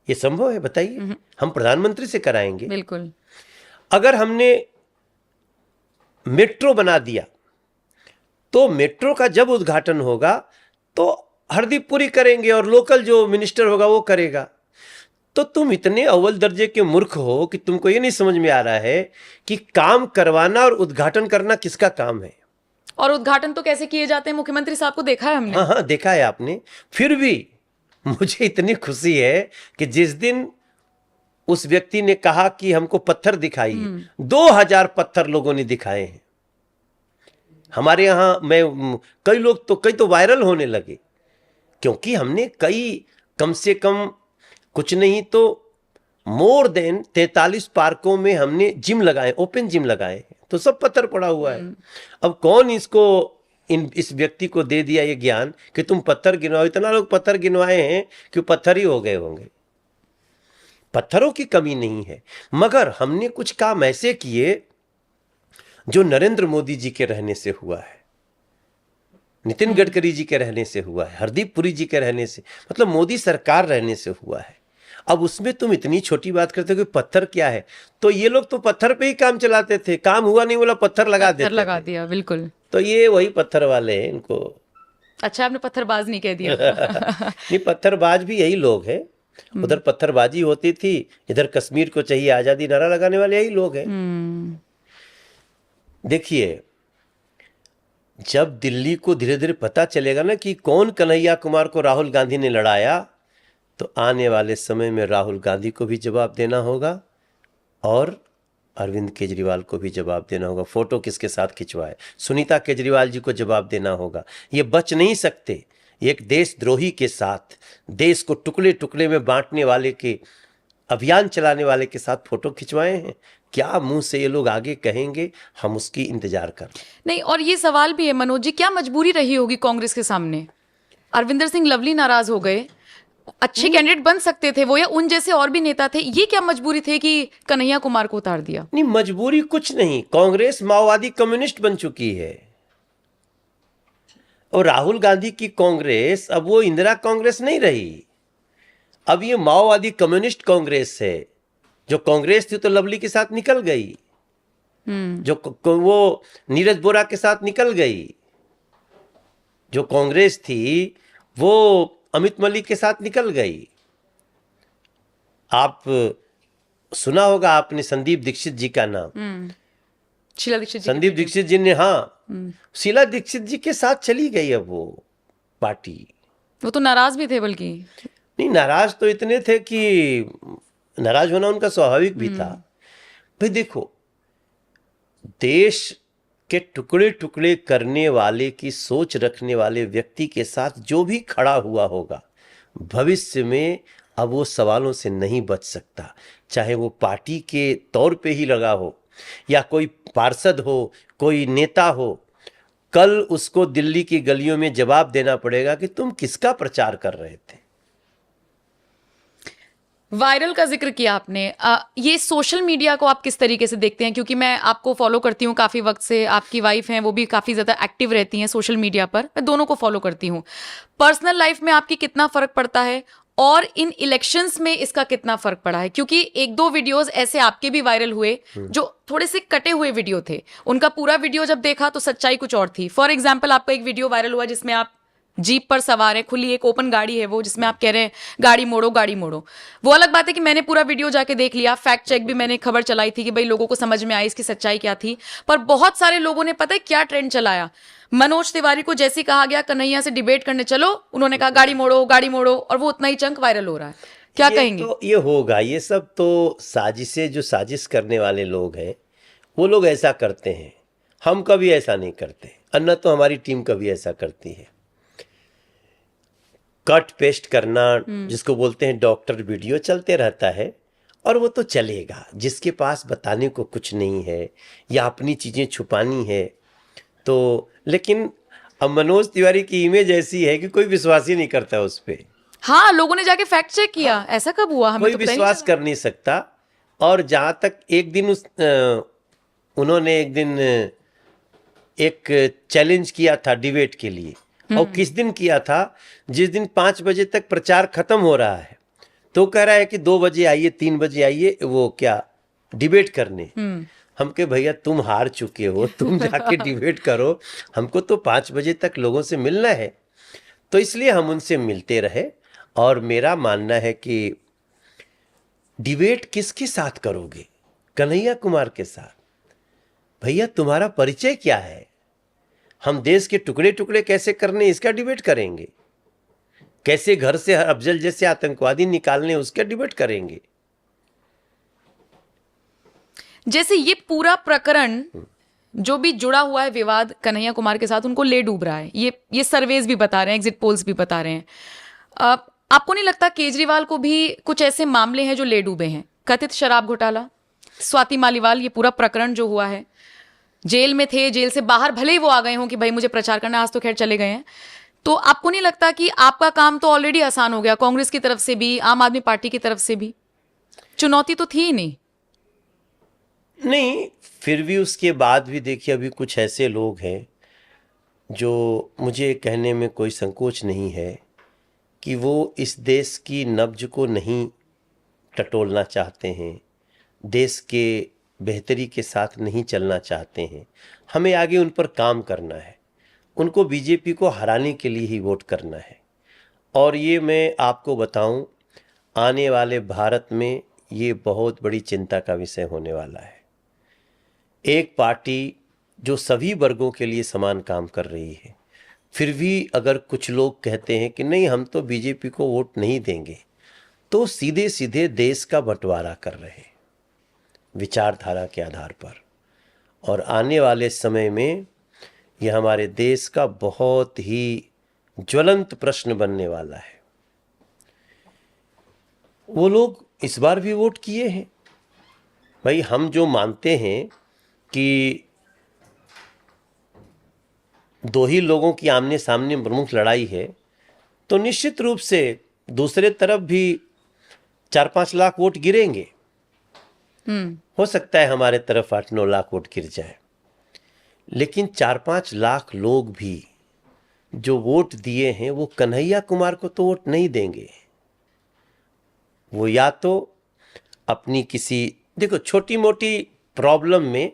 [SPEAKER 1] ये संभव है? बताइए। हम प्रधानमंत्री से कराएंगे?
[SPEAKER 2] बिल्कुल।
[SPEAKER 1] अगर हमने मेट्रो बना दिया तो मेट्रो का जब उद्घाटन होगा तो हरदीप पुरी करेंगे और लोकल जो मिनिस्टर होगा वो करेगा। तो तुम इतने अव्वल दर्जे के मूर्ख हो कि तुमको ये नहीं समझ में आ रहा है कि काम करवाना और उद्घाटन करना किसका काम है।
[SPEAKER 2] और उद्घाटन तो कैसे किए जाते हैं, मुख्यमंत्री साहब को देखा है हमने।
[SPEAKER 1] हाँ, देखा है आपने। फिर भी मुझे इतनी खुशी है कि जिस दिन उस व्यक्ति ने कहा कि हमको पत्थर दिखाइए, 2000 पत्थर लोगों ने दिखाए हैं हमारे यहां। कई तो वायरल होने लगे, क्योंकि हमने कम से कम कुछ नहीं तो मोर देन 43 पार्कों में हमने जिम लगाए, ओपन जिम लगाए, तो सब पत्थर पड़ा हुआ है। अब कौन इस व्यक्ति को दे दिया ये ज्ञान कि तुम पत्थर गिनवाओ? इतना लोग पत्थर गिनवाए हैं कि पत्थर ही हो गए होंगे। पत्थरों की कमी नहीं है, मगर हमने कुछ काम ऐसे किए जो नरेंद्र मोदी जी के रहने से हुआ है, नितिन गडकरी जी के रहने से हुआ है, हरदीप पुरी जी के रहने से, मतलब मोदी सरकार रहने से हुआ है। अब उसमें तुम इतनी छोटी बात करते हो कि पत्थर क्या है? तो ये लोग तो पत्थर पे ही काम चलाते थे, काम हुआ नहीं बोला पत्थर लगा
[SPEAKER 2] दिया। बिल्कुल।
[SPEAKER 1] तो ये वही पत्थर वाले हैं, इनको
[SPEAKER 2] अच्छा आपने पत्थरबाज नहीं कह दिया।
[SPEAKER 1] नहीं, पत्थरबाज भी यही लोग हैं। उधर पत्थरबाजी होती थी, इधर कश्मीर को चाहिए आजादी नारा लगाने वाले यही लोग हैं। देखिए, जब दिल्ली को धीरे धीरे पता चलेगा ना कि कौन कन्हैया कुमार को राहुल गांधी ने लड़ाया, तो आने वाले समय में राहुल गांधी को भी जवाब देना होगा और अरविंद केजरीवाल को भी जवाब देना होगा। फोटो किसके साथ खिंचवाए, सुनीता केजरीवाल जी को जवाब देना होगा। ये बच नहीं सकते। एक देशद्रोही के साथ, देश को टुकड़े टुकड़े में बांटने वाले के, अभियान चलाने वाले के साथ फोटो खिंचवाए हैं। क्या मुंह से ये लोग आगे कहेंगे, हम उसकी इंतजार कर
[SPEAKER 2] नहीं। और ये सवाल भी है मनोज जी, क्या मजबूरी रही होगी कांग्रेस के सामने? अरविंदर सिंह लवली नाराज हो गए, अच्छे कैंडिडेट बन सकते थे वो, या उन जैसे और भी नेता थे, ये क्या मजबूरी थे कि कन्हैया कुमार को उतार दिया?
[SPEAKER 1] नहीं, मजबूरी कुछ नहीं। कांग्रेस माओवादी कम्युनिस्ट बन चुकी है और राहुल गांधी की कांग्रेस अब वो इंदिरा कांग्रेस नहीं रही, अब ये माओवादी कम्युनिस्ट कांग्रेस है। जो कांग्रेस थी तो लवली के साथ निकल गई, जो वो नीरज बोरा के साथ निकल गई। जो कांग्रेस थी वो अमित मलिक के साथ निकल गई। आप सुना होगा आपने संदीप दीक्षित जी का नाम।
[SPEAKER 2] शीला दीक्षित जी
[SPEAKER 1] संदीप दीक्षित जी ने, हाँ, शीला दीक्षित जी के साथ चली गई अब वो पार्टी।
[SPEAKER 2] वो तो नाराज भी थे बल्कि।
[SPEAKER 1] नहीं, नाराज तो इतने थे कि नाराज होना उनका स्वाभाविक भी था। भाई देखो, देश के टुकड़े टुकड़े करने वाले की सोच रखने वाले व्यक्ति के साथ जो भी खड़ा हुआ होगा, भविष्य में अब वो सवालों से नहीं बच सकता। चाहे वो पार्टी के तौर पे ही लगा हो या कोई पार्षद हो, कोई नेता हो, कल उसको दिल्ली की गलियों में जवाब देना पड़ेगा कि तुम किसका प्रचार कर रहे थे।
[SPEAKER 2] वायरल का जिक्र किया आपने। ये सोशल मीडिया को आप किस तरीके से देखते हैं? क्योंकि मैं आपको फॉलो करती हूँ काफ़ी वक्त से, आपकी वाइफ हैं वो भी काफ़ी ज़्यादा एक्टिव रहती हैं सोशल मीडिया पर, मैं दोनों को फॉलो करती हूँ। पर्सनल लाइफ में आपकी कितना फ़र्क पड़ता है और इन इलेक्शंस में इसका कितना फ़र्क पड़ा है? क्योंकि एक दो वीडियोज़ ऐसे आपके भी वायरल हुए जो थोड़े से कटे हुए वीडियो थे, उनका पूरा वीडियो जब देखा तो सच्चाई कुछ और थी। फॉर एग्जाम्पल, आपका एक वीडियो वायरल हुआ जिसमें आप जीप पर सवार है, खुली एक ओपन गाड़ी है वो, जिसमें आप कह रहे हैं गाड़ी मोड़ो गाड़ी मोड़ो। वो अलग बात है कि मैंने पूरा वीडियो जाके देख लिया, फैक्ट चेक भी मैंने, खबर चलाई थी कि भाई लोगों को समझ में आई इसकी सच्चाई क्या थी। पर बहुत सारे लोगों ने पता है क्या ट्रेंड चलाया, मनोज तिवारी को जैसे कहा गया कन्हैया से डिबेट करने चलो, उन्होंने कहा गाड़ी मोड़ो, और वो उतना ही चंक वायरल हो रहा है। क्या कहेंगे?
[SPEAKER 1] तो ये होगा, ये सब तो साजिशें, जो साजिश करने वाले लोग हैं वो लोग ऐसा करते हैं। हम कभी ऐसा नहीं करते, अन्ना तो हमारी टीम कभी ऐसा करती है। कट पेस्ट करना, जिसको बोलते हैं डॉक्टर वीडियो, चलते रहता है और वो तो चलेगा। जिसके पास बताने को कुछ नहीं है या अपनी चीज़ें छुपानी है तो, लेकिन अब मनोज तिवारी की इमेज ऐसी है कि कोई विश्वास ही नहीं करता उस पर।
[SPEAKER 2] हाँ, लोगों ने जाके फैक्ट चेक किया। ऐसा कब हुआ? हमें
[SPEAKER 1] कोई
[SPEAKER 2] तो पता ही
[SPEAKER 1] विश्वास कर नहीं सकता। और जहाँ तक एक दिन उन्होंने एक दिन एक चैलेंज किया था डिबेट के लिए, और किस दिन किया था? जिस दिन 5 बजे तक प्रचार खत्म हो रहा है, तो कह रहा है कि 2 बजे आइए, 3 बजे आइए, वो क्या डिबेट करने। हम के भैया तुम हार चुके हो, तुम जाके डिबेट करो, हमको तो 5 बजे तक लोगों से मिलना है। तो इसलिए हम उनसे मिलते रहे। और मेरा मानना है कि डिबेट किसके साथ करोगे? कन्हैया कुमार के साथ। भैया तुम्हारा परिचय क्या है? हम देश के टुकड़े टुकड़े कैसे करने, इसका डिबेट करेंगे? कैसे घर से अफजल जैसे आतंकवादी निकालने, उसका डिबेट करेंगे?
[SPEAKER 2] जैसे ये पूरा प्रकरण जो भी जुड़ा हुआ है विवाद कन्हैया कुमार के साथ, उनको ले डूब रहा है। ये सर्वेज भी बता रहे हैं, एग्जिट पोल्स भी बता रहे हैं। आपको नहीं लगता केजरीवाल को भी कुछ ऐसे मामले हैं जो ले डूबे हैं? कथित शराब घोटाला, स्वाति मालीवाल, ये पूरा प्रकरण जो हुआ है, जेल में थे, जेल से बाहर भले ही वो आ गए हों कि भाई मुझे प्रचार करना, आज तो खैर चले गए हैं। तो आपको नहीं लगता कि आपका काम तो ऑलरेडी आसान हो गया, कांग्रेस की तरफ से भी, आम आदमी पार्टी की तरफ से भी? चुनौती तो थी ही
[SPEAKER 1] नहीं, फिर भी उसके बाद भी देखिए, अभी कुछ ऐसे लोग हैं जो, मुझे कहने में कोई संकोच नहीं है कि वो इस देश की नब्ज को नहीं टटोलना चाहते हैं, देश के बेहतरी के साथ नहीं चलना चाहते हैं। हमें आगे उन पर काम करना है, उनको बीजेपी को हराने के लिए ही वोट करना है। और ये मैं आपको बताऊं, आने वाले भारत में ये बहुत बड़ी चिंता का विषय होने वाला है। एक पार्टी जो सभी वर्गों के लिए समान काम कर रही है, फिर भी अगर कुछ लोग कहते हैं कि नहीं हम तो बीजेपी को वोट नहीं देंगे, तो सीधे सीधे देश का बंटवारा कर रहे हैं विचारधारा के आधार पर। और आने वाले समय में यह हमारे देश का बहुत ही ज्वलंत प्रश्न बनने वाला है। वो लोग इस बार भी वोट किए हैं। भाई हम जो मानते हैं कि दो ही लोगों की आमने सामने प्रमुख लड़ाई है, तो निश्चित रूप से दूसरे तरफ भी 4-5 लाख वोट गिरेंगे। हो सकता है हमारे तरफ 8-9 लाख वोट गिर जाए, लेकिन 4-5 लाख लोग भी जो वोट दिए हैं वो कन्हैया कुमार को तो वोट नहीं देंगे। वो या तो अपनी किसी, देखो छोटी मोटी प्रॉब्लम में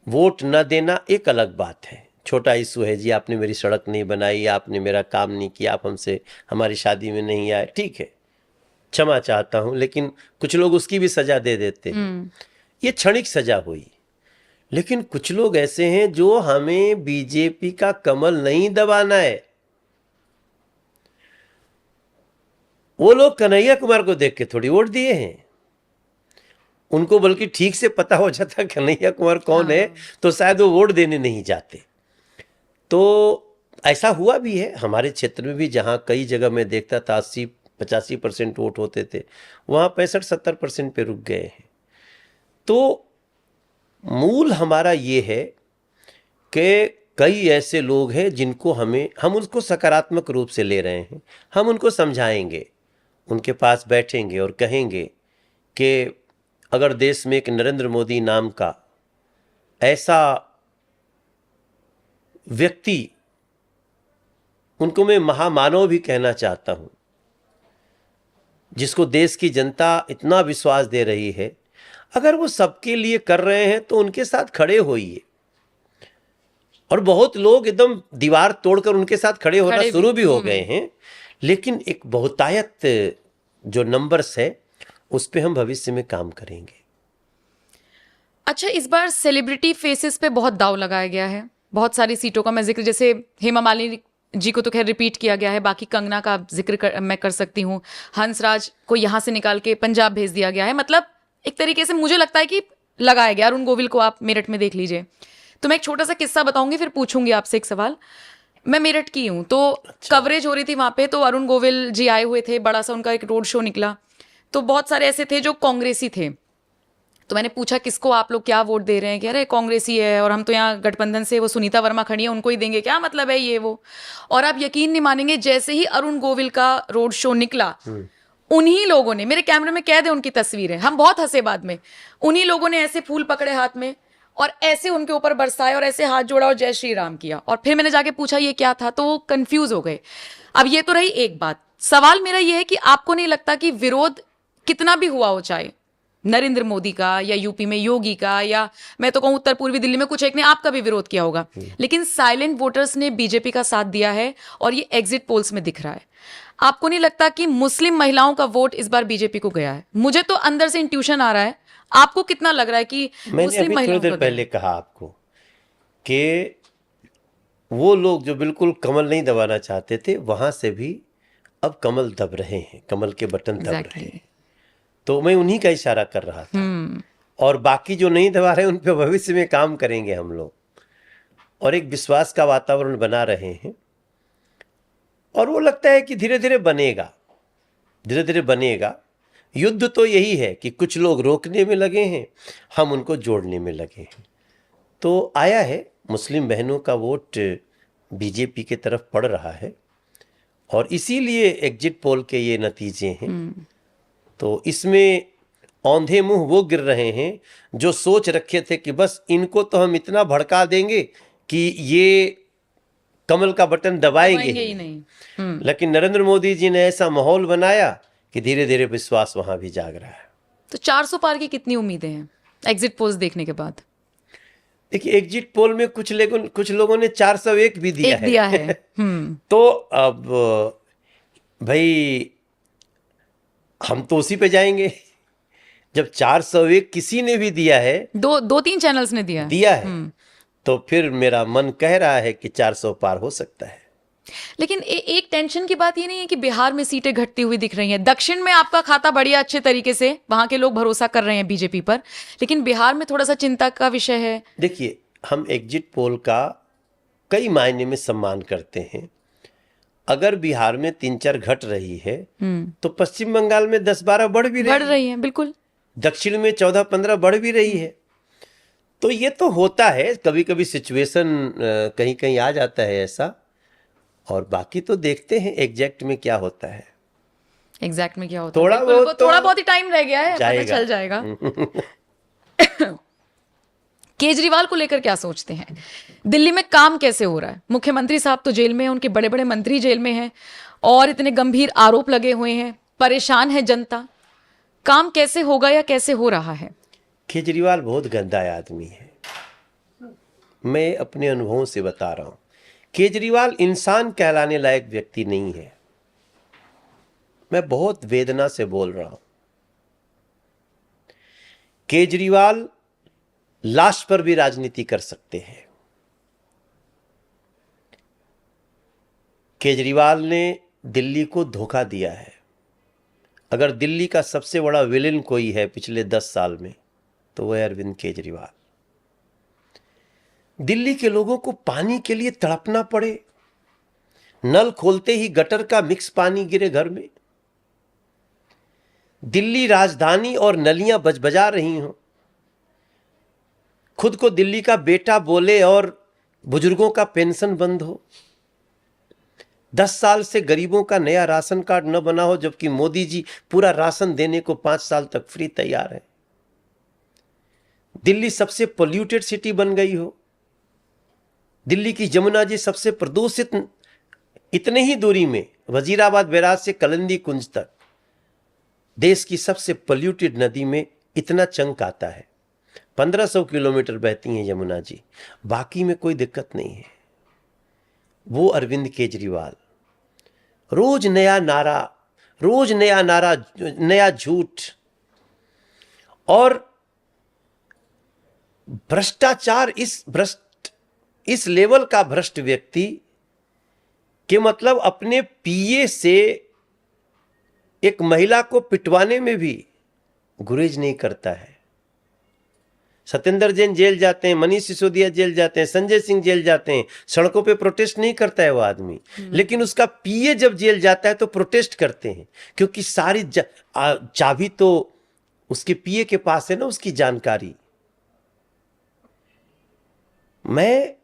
[SPEAKER 1] वोट न देना एक अलग बात है, छोटा इशू है, जी आपने मेरी सड़क नहीं बनाई, आपने मेरा काम नहीं किया, आप हमसे हमारी शादी में नहीं आए, ठीक है, क्षमा चाहता हूं, लेकिन कुछ लोग उसकी भी सजा दे देते हैं। ये क्षणिक सजा हुई। लेकिन कुछ लोग ऐसे हैं जो हमें बीजेपी का कमल नहीं दबाना है। वो लोग कन्हैया कुमार को देख के थोड़ी वोट दिए हैं, उनको बल्कि ठीक से पता हो जाता कन्हैया कुमार कौन है, तो शायद वो वोट देने नहीं जाते। तो ऐसा हुआ भी है हमारे क्षेत्र में भी, जहां कई जगह मैं देखता था 80-85% वोट होते थे, वहां 65-70% पे रुक गए हैं। तो मूल हमारा ये है कि कई ऐसे लोग हैं जिनको हम उनको सकारात्मक रूप से ले रहे हैं। हम उनको समझाएंगे, उनके पास बैठेंगे और कहेंगे कि अगर देश में एक नरेंद्र मोदी नाम का ऐसा व्यक्ति, उनको मैं महामानव भी कहना चाहता हूं, जिसको देश की जनता इतना विश्वास दे रही है, अगर वो सबके लिए कर रहे हैं तो उनके साथ खड़े होइए। और बहुत लोग एकदम दीवार तोड़कर उनके साथ खड़े होना शुरू भी हो गए हैं, लेकिन एक बहुतायत जो नंबर्स है उस पे हम भविष्य में काम करेंगे।
[SPEAKER 2] अच्छा, इस बार सेलिब्रिटी फेसेस पे बहुत दाव लगाया गया है, बहुत सारी सीटों का मैं जिक्र, जैसे हेमा मालिनी जी को तो खैर रिपीट किया गया है, बाकी कंगना का जिक्र मैं कर सकती हूँ, हंसराज को यहाँ से निकाल के पंजाब भेज दिया गया है। मतलब एक तरीके से मुझे लगता है कि लगाया गया। अरुण गोविल को आप मेरठ में देख लीजिए। तो मैं एक छोटा सा किस्सा बताऊंगी, फिर पूछूंगी आपसे एक सवाल। मैं मेरठ की हूँ, तो कवरेज हो रही थी वहां पे, तो अरुण गोविल जी आए हुए थे, बड़ा सा उनका एक रोड शो निकला, तो बहुत सारे ऐसे थे जो कांग्रेसी थे। तो मैंने पूछा किसको आप लोग क्या वोट दे रहे हैं, कह रहे कांग्रेसी है और हम तो यहाँ गठबंधन से वो सुनीता वर्मा खड़ी है उनको ही देंगे, क्या मतलब है ये वो। और आप यकीन नहीं मानेंगे, जैसे ही अरुण गोविल का रोड शो निकला, उन्हीं लोगों ने, मेरे कैमरे में कैद है उनकी तस्वीरें, हम बहुत हंसे बाद में, उन्हीं लोगों ने ऐसे फूल पकड़े हाथ में और ऐसे उनके ऊपर बरसाए और ऐसे हाथ जोड़ा और जय श्री राम किया। और फिर मैंने जाके पूछा ये क्या था, तो वो कंफ्यूज हो गए। अब ये तो रही एक बात। सवाल मेरा ये है कि आपको नहीं लगता कि विरोध कितना भी हुआ हो, चाहे नरेंद्र मोदी का या यूपी में योगी का, या मैं तो कहूं उत्तर पूर्वी दिल्ली में कुछ एक ने आपका भी विरोध किया होगा, लेकिन साइलेंट वोटर्स ने बीजेपी का साथ दिया है और ये एग्जिट पोल्स में दिख रहा है। आपको नहीं लगता कि मुस्लिम महिलाओं का वोट इस बार बीजेपी को गया है? मुझे तो अंदर से इंट्यूशन आ रहा है, आपको कितना लग रहा है कि
[SPEAKER 1] मैंने अभी थोड़ी देर पहले कहा आपको कि वो लोग जो बिल्कुल कमल नहीं दबाना चाहते थे, वहां से भी अब कमल दब रहे हैं, कमल के बटन दब रहे हैं। तो मैं उन्हीं का इशारा कर रहा था। और बाकी जो नहीं दबा रहे उन पे भविष्य में काम करेंगे हम लोग, और एक विश्वास का वातावरण बना रहे हैं। और वो लगता है कि धीरे धीरे बनेगा, धीरे धीरे बनेगा। युद्ध तो यही है कि कुछ लोग रोकने में लगे हैं, हम उनको जोड़ने में लगे हैं। तो आया है, मुस्लिम बहनों का वोट बीजेपी की तरफ पड़ रहा है, और इसीलिए एग्जिट पोल के ये नतीजे हैं। तो इसमें औंधे मुंह वो गिर रहे हैं जो सोच रखे थे कि बस इनको तो हम इतना भड़का देंगे कि ये कमल का बटन दबाएंगे ही नहीं। लेकिन नरेंद्र मोदी जी ने ऐसा माहौल बनाया कि धीरे धीरे विश्वास वहां भी जाग रहा है।
[SPEAKER 2] तो 400 पार की कितनी उम्मीदें हैं एग्जिट पोल्स देखने के बाद?
[SPEAKER 1] देखिए, एग्जिट पोल में कुछ लोगों ने 401 भी दिया है। तो अब भाई हम तो उसी पे जाएंगे। जब 401 किसी ने भी दिया है,
[SPEAKER 2] दो तीन चैनल्स ने दिया
[SPEAKER 1] है, तो फिर मेरा मन कह रहा है कि 400 पार हो सकता है।
[SPEAKER 2] लेकिन एक टेंशन की बात ये नहीं है कि बिहार में सीटें घटती हुई दिख रही हैं? दक्षिण में आपका खाता बढ़िया अच्छे तरीके से, वहां के लोग भरोसा कर रहे हैं बीजेपी पर, लेकिन बिहार में थोड़ा सा चिंता का विषय है।
[SPEAKER 1] देखिए, हम एग्जिट पोल का कई मायने में सम्मान करते हैं। अगर बिहार में 3-4 घट रही है तो पश्चिम बंगाल में 10-12 बढ़ रही
[SPEAKER 2] है। बिल्कुल,
[SPEAKER 1] दक्षिण में 14-15 बढ़ भी रही है। तो ये तो होता है, कभी कभी सिचुएशन कहीं कहीं आ जाता है ऐसा। और बाकी तो देखते हैं एग्जैक्ट में क्या होता है।
[SPEAKER 2] एग्जैक्ट में क्या होता
[SPEAKER 1] है,
[SPEAKER 2] थोड़ा बहुत ही टाइम रह गया है, पता चल जाएगा। केजरीवाल को लेकर क्या सोचते हैं? दिल्ली में काम कैसे हो रहा है? मुख्यमंत्री साहब तो जेल में हैं, उनके बड़े बड़े मंत्री जेल में हैं और इतने गंभीर आरोप लगे हुए हैं, परेशान है जनता। काम कैसे होगा या कैसे हो रहा है?
[SPEAKER 1] केजरीवाल बहुत गंदा आदमी है, मैं अपने अनुभवों से बता रहा हूं। केजरीवाल इंसान कहलाने लायक व्यक्ति नहीं है। मैं बहुत वेदना से बोल रहा हूं। केजरीवाल लाश पर भी राजनीति कर सकते हैं। केजरीवाल ने दिल्ली को धोखा दिया है। अगर दिल्ली का सबसे बड़ा विलेन कोई है पिछले 10 साल में तो वह अरविंद केजरीवाल। दिल्ली के लोगों को पानी के लिए तड़पना पड़े, नल खोलते ही गटर का मिक्स पानी गिरे घर में, दिल्ली राजधानी और नलियां बजबजा रही हों, खुद को दिल्ली का बेटा बोले और बुजुर्गों का पेंशन बंद हो, 10 साल से गरीबों का नया राशन कार्ड न बना हो जबकि मोदी जी पूरा राशन देने को 5 साल तक फ्री तैयार है, दिल्ली सबसे पोल्यूटेड सिटी बन गई हो, दिल्ली की जमुना जी सबसे प्रदूषित, इतने ही दूरी में वजीराबाद बैराज से कलंदी कुंज तक देश की सबसे पोल्यूटेड नदी में इतना चंक आता है। 1500 किलोमीटर बहती हैं यमुना जी, बाकी में कोई दिक्कत नहीं है। वो अरविंद केजरीवाल रोज नया नारा, रोज नया नारा, नया झूठ और भ्रष्टाचार, इस लेवल का भ्रष्ट व्यक्ति के मतलब अपने पीए से एक महिला को पिटवाने में भी गुरेज नहीं करता है। सत्येंद्र जैन जेल जाते हैं, मनीष सिसोदिया जेल जाते हैं, संजय सिंह जेल जाते हैं, सड़कों पे प्रोटेस्ट नहीं करता है वो आदमी, लेकिन उसका पीए जब जेल जाता है तो प्रोटेस्ट करते हैं, क्योंकि सारी चाबी तो उसके पीए के पास है ना, उसकी जानकारी। मैं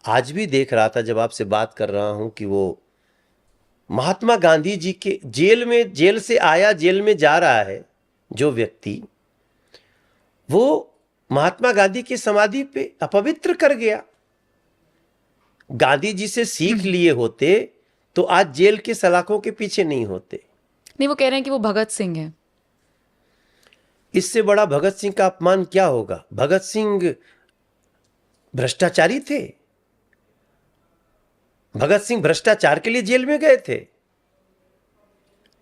[SPEAKER 1] आज भी देख रहा था जब आपसे बात कर रहा हूं कि वो महात्मा गांधी जी के जेल से आया, जेल में जा रहा है जो व्यक्ति, वो महात्मा गांधी की समाधि पे अपवित्र कर गया। गांधी जी से सीख लिए होते तो आज जेल के सलाखों के पीछे नहीं होते।
[SPEAKER 2] नहीं, वो कह रहे हैं कि वो भगत सिंह है।
[SPEAKER 1] इससे बड़ा भगत सिंह का अपमान क्या होगा? भगत सिंह भ्रष्टाचारी थे। भगत सिंह भ्रष्टाचार के लिए जेल में गए थे।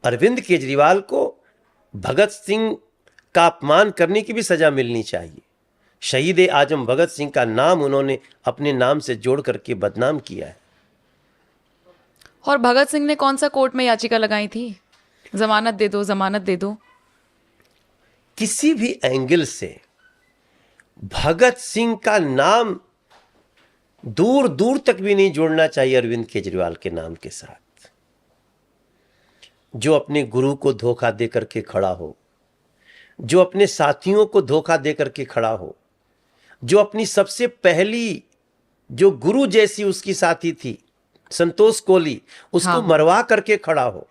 [SPEAKER 1] अरविंद केजरीवाल को भगत सिंह का अपमान करने की भी सजा मिलनी चाहिए। शहीद आजम भगत सिंह का नाम उन्होंने अपने नाम से जोड़ करके बदनाम किया है।
[SPEAKER 2] और भगत सिंह ने कौन सा कोर्ट में याचिका लगाई थी? जमानत दे दो, जमानत दे दो।
[SPEAKER 1] किसी भी एंगल से भगत सिंह का नाम दूर दूर तक भी नहीं जोड़ना चाहिए अरविंद केजरीवाल के नाम के साथ। जो अपने गुरु को धोखा दे करके खड़ा हो, जो अपने साथियों को धोखा दे करके खड़ा हो, जो अपनी सबसे पहली जो गुरु जैसी उसकी साथी थी संतोष कोली, उसको मरवा करके खड़ा हो।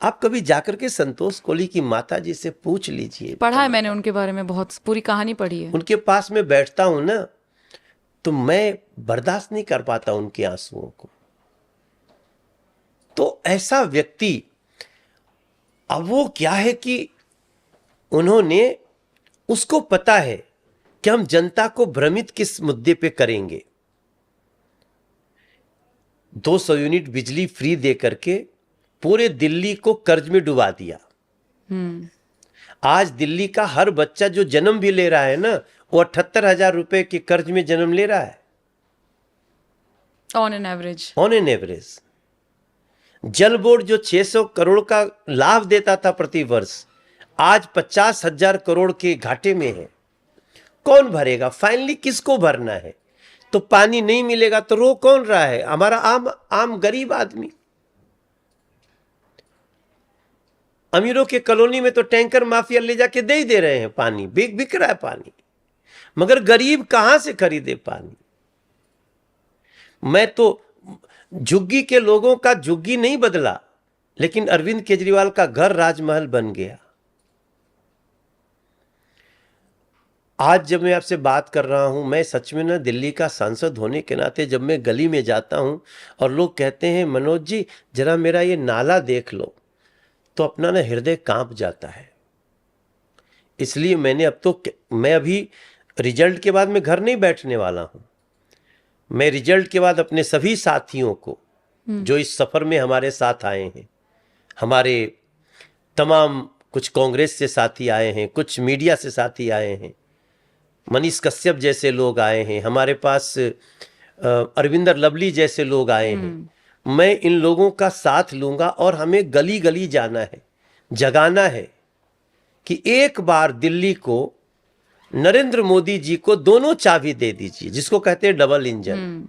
[SPEAKER 1] आप कभी जाकर के संतोष कोली की माता जी से पूछ लीजिए।
[SPEAKER 2] पढ़ा है मैंने उनके बारे में, बहुत पूरी कहानी पढ़ी है।
[SPEAKER 1] उनके पास में बैठता हूं ना तो मैं बर्दाश्त नहीं कर पाता उनके आंसुओं को। तो ऐसा व्यक्ति, अब वो क्या है कि उन्होंने, उसको पता है कि हम जनता को भ्रमित किस मुद्दे पे करेंगे। 200 यूनिट बिजली फ्री दे करके पूरे दिल्ली को कर्ज में डुबा दिया। आज दिल्ली का हर बच्चा जो जन्म भी ले रहा है ना, वो 78,000 रुपए के कर्ज में जन्म ले रहा है
[SPEAKER 2] ऑन एन
[SPEAKER 1] एवरेज। जल बोर्ड जो 600 करोड़ का लाभ देता था प्रति वर्ष, आज 50,000 करोड़ के घाटे में है। कौन भरेगा? फाइनली किसको भरना है? तो पानी नहीं मिलेगा तो रो कौन रहा है? हमारा आम गरीब आदमी। अमीरों के कॉलोनी में तो टैंकर माफिया ले जाके दे ही दे रहे हैं पानी, बिक रहा है पानी, मगर गरीब कहां से खरीदे पानी? मैं तो झुग्गी के लोगों का झुग्गी नहीं बदला, लेकिन अरविंद केजरीवाल का घर राजमहल बन गया। आज जब मैं आपसे बात कर रहा हूं, मैं सच में ना दिल्ली का सांसद होने के नाते जब मैं गली में जाता हूं और लोग कहते हैं मनोज जी जरा मेरा ये नाला देख लो, तो अपना ना हृदय कांप जाता है। इसलिए मैं अभी रिजल्ट के बाद मैं घर नहीं बैठने वाला हूं। मैं रिजल्ट के बाद अपने सभी साथियों को जो इस सफर में हमारे साथ आए हैं, हमारे तमाम कुछ कांग्रेस से साथी आए हैं, कुछ मीडिया से साथी आए हैं, मनीष कश्यप जैसे लोग आए हैं, हमारे पास अरविंदर लवली जैसे लोग आए हैं। मैं इन लोगों का साथ लूंगा और हमें गली गली जाना है, जगाना है कि एक बार दिल्ली को नरेंद्र मोदी जी को दोनों चाबी दे दीजिए, जिसको कहते हैं डबल इंजन।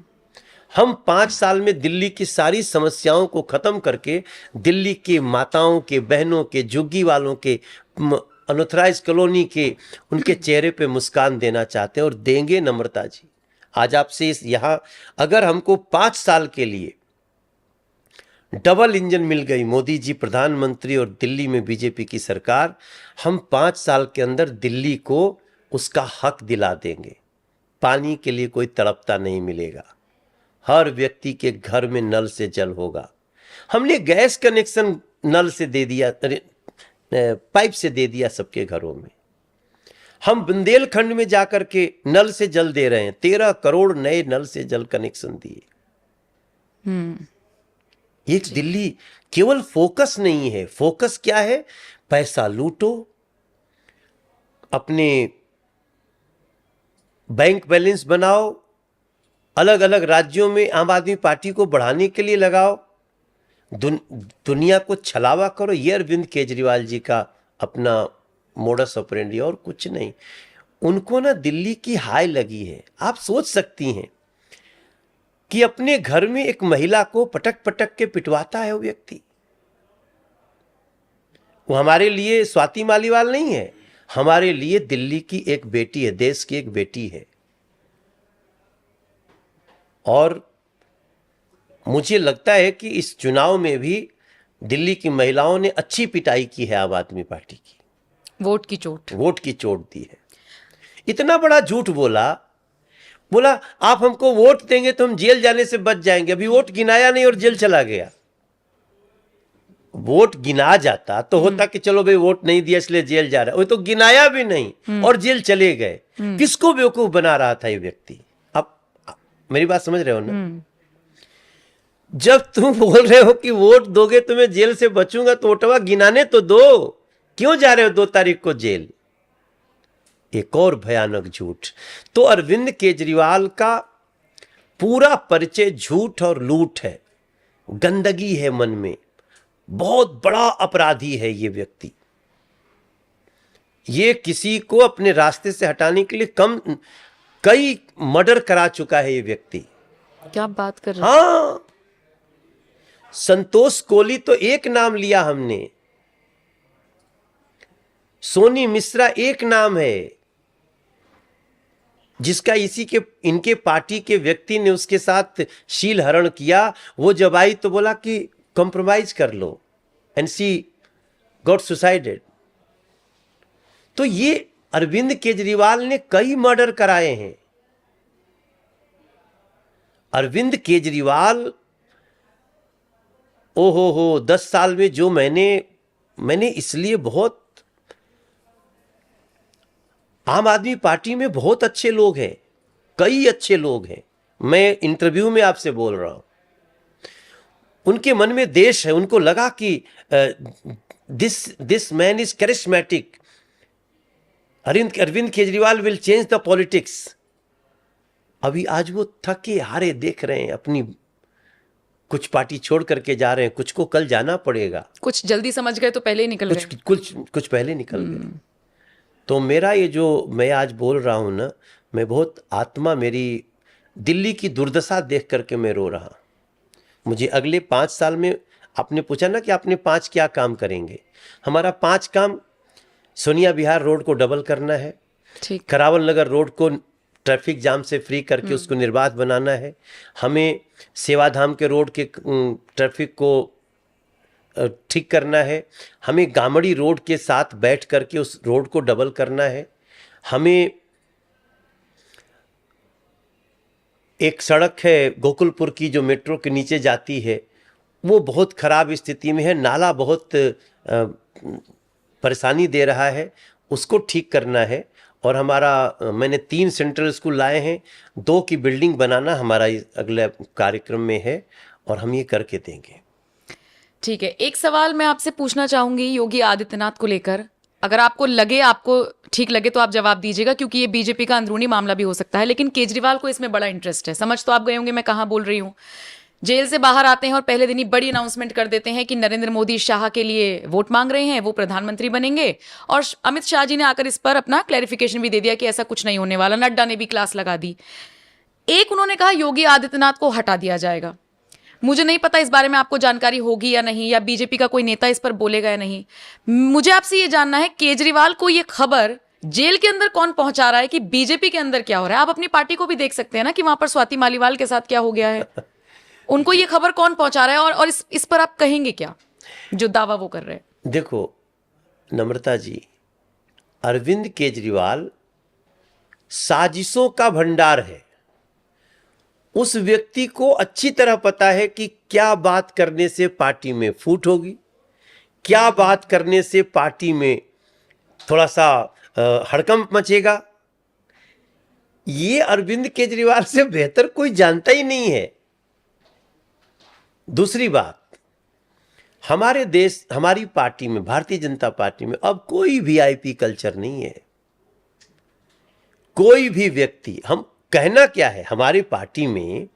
[SPEAKER 1] हम 5 साल में दिल्ली की सारी समस्याओं को खत्म करके दिल्ली के माताओं के, बहनों के, झुग्गी वालों के, अनऑथराइज कॉलोनी के, उनके चेहरे पे मुस्कान देना चाहते हैं और देंगे नम्रता जी। आज आपसे इस यहाँ अगर हमको 5 साल के लिए डबल इंजन मिल गई, मोदी जी प्रधानमंत्री और दिल्ली में बीजेपी की सरकार, हम 5 साल के अंदर दिल्ली को उसका हक दिला देंगे। पानी के लिए कोई तड़पता नहीं मिलेगा, हर व्यक्ति के घर में नल से जल होगा। हमने गैस कनेक्शन नल से दे दिया, पाइप से दे दिया सबके घरों में। हम बुंदेलखंड में जाकर के नल से जल दे रहे हैं, 13 करोड़ नए नल से जल कनेक्शन दिए। ये दिल्ली केवल फोकस नहीं है। फोकस क्या है? पैसा लूटो, अपने बैंक बैलेंस बनाओ, अलग अलग राज्यों में आम आदमी पार्टी को बढ़ाने के लिए लगाओ, दुनिया को छलावा करो। ये अरविंद केजरीवाल जी का अपना मोडस ऑपरेंडी, और कुछ नहीं। उनको ना दिल्ली की हाय लगी है। आप सोच सकती हैं कि अपने घर में एक महिला को पटक पटक के पिटवाता है वो व्यक्ति। वो हमारे लिए स्वाति मालीवाल नहीं है, हमारे लिए दिल्ली की एक बेटी है, देश की एक बेटी है। और मुझे लगता है कि इस चुनाव में भी दिल्ली की महिलाओं ने अच्छी पिटाई की है आम आदमी पार्टी की।
[SPEAKER 2] वोट की चोट
[SPEAKER 1] दी है। इतना बड़ा झूठ बोला आप हमको वोट देंगे तो हम जेल जाने से बच जाएंगे। अभी वोट गिनाया नहीं और जेल चला गया। वोट गिना जाता तो होता कि चलो भाई वोट नहीं दिया इसलिए जेल जा रहा है। वो तो गिनाया भी नहीं और जेल चले गए। किसको बेवकूफ बना रहा था ये व्यक्ति? अब मेरी बात समझ रहे हो ना? जब तुम बोल रहे हो कि वोट दोगे तो मैं जेल से बचूंगा, तो वोटवा गिनाने तो दो। क्यों जा रहे हो 2 तारीख को जेल? एक और भयानक झूठ। तो अरविंद केजरीवाल का पूरा परिचय झूठ और लूट है, गंदगी है मन में, बहुत बड़ा अपराधी है ये व्यक्ति। ये किसी को अपने रास्ते से हटाने के लिए कई मर्डर करा चुका है ये व्यक्ति।
[SPEAKER 2] क्या बात कर रहे हैं?
[SPEAKER 1] हाँ, संतोष कोहली तो एक नाम लिया हमने, सोनी मिश्रा एक नाम है, जिसका इनके पार्टी के व्यक्ति ने उसके साथ शील हरण किया। वो जब आई तो बोला कि कॉम्प्रोमाइज कर लो, एंड शी गॉट सुसाइडेड। तो ये अरविंद केजरीवाल ने कई मर्डर कराए हैं। अरविंद केजरीवाल, ओहो 10 साल में जो मैंने इसलिए बहुत, आम आदमी पार्टी में बहुत अच्छे लोग हैं, कई अच्छे लोग हैं। मैं इंटरव्यू में आपसे बोल रहा हूं, उनके मन में देश है। उनको लगा कि this man is charismatic, Arvind Kejriwal will change the politics. अभी आज वो थके हारे देख रहे हैं, अपनी कुछ पार्टी छोड़ करके जा रहे हैं, कुछ को कल जाना पड़ेगा।
[SPEAKER 2] कुछ जल्दी समझ गए तो पहले ही निकल गए,
[SPEAKER 1] कुछ पहले निकल गए। तो मेरा ये जो मैं आज बोल रहा हूं ना, मैं बहुत आत्मा मेरी दिल्ली की दुर्दशा देख करके मैं रो रहा। मुझे अगले 5 साल में, आपने पूछा ना कि आपने 5 क्या काम करेंगे। हमारा 5 काम, सोनिया विहार रोड को डबल करना है, करावल नगर रोड को ट्रैफिक जाम से फ्री करके उसको निर्बाध बनाना है। हमें सेवाधाम के रोड के ट्रैफिक को ठीक करना है। हमें गामड़ी रोड के साथ बैठ करके उस रोड को डबल करना है। हमें एक सड़क है गोकुलपुर की जो मेट्रो के नीचे जाती है, वो बहुत खराब स्थिति में है, नाला बहुत परेशानी दे रहा है, उसको ठीक करना है। और हमारा, मैंने 3 सेंट्रल स्कूल लाए हैं, 2 की बिल्डिंग बनाना हमारा अगले कार्यक्रम में है, और हम ये करके देंगे।
[SPEAKER 2] ठीक है, एक सवाल मैं आपसे पूछना चाहूंगी योगी आदित्यनाथ को लेकर। अगर आपको लगे, आपको ठीक लगे तो आप जवाब दीजिएगा, क्योंकि ये बीजेपी का अंदरूनी मामला भी हो सकता है। लेकिन केजरीवाल को इसमें बड़ा इंटरेस्ट है। समझ तो आप गए होंगे मैं कहाँ बोल रही हूँ। जेल से बाहर आते हैं और पहले दिन ही बड़ी अनाउंसमेंट कर देते हैं कि नरेंद्र मोदी शाह के लिए वोट मांग रहे हैं, वो प्रधानमंत्री बनेंगे। और अमित शाह जी ने आकर इस पर अपना क्लैरिफिकेशन भी दे दिया कि ऐसा कुछ नहीं होने वाला। नड्डा ने भी क्लास लगा दी। एक उन्होंने कहा योगी आदित्यनाथ को हटा दिया जाएगा। मुझे नहीं पता इस बारे में आपको जानकारी होगी या नहीं, या बीजेपी का कोई नेता इस पर बोलेगा या नहीं। मुझे आपसे ये जानना है, केजरीवाल को ये खबर जेल के अंदर कौन पहुंचा रहा है कि बीजेपी के अंदर क्या हो रहा है? आप अपनी पार्टी को भी देख सकते हैं ना कि वहां पर स्वाति मालीवाल के साथ क्या हो गया है। उनको ये खबर कौन पहुंचा रहा है, और इस पर आप कहेंगे क्या, जो दावा वो कर रहे हैं?
[SPEAKER 1] देखो नम्रता जी, अरविंद केजरीवाल साजिशों का भंडार है। उस व्यक्ति को अच्छी तरह पता है कि क्या बात करने से पार्टी में फूट होगी, क्या बात करने से पार्टी में थोड़ा सा हड़कंप मचेगा। ये अरविंद केजरीवाल से बेहतर कोई जानता ही नहीं है। दूसरी बात, हमारे देश, हमारी पार्टी में, भारतीय जनता पार्टी में अब कोई वीआईपी कल्चर नहीं है। कोई भी व्यक्ति, हम कहना क्या है, हमारी पार्टी में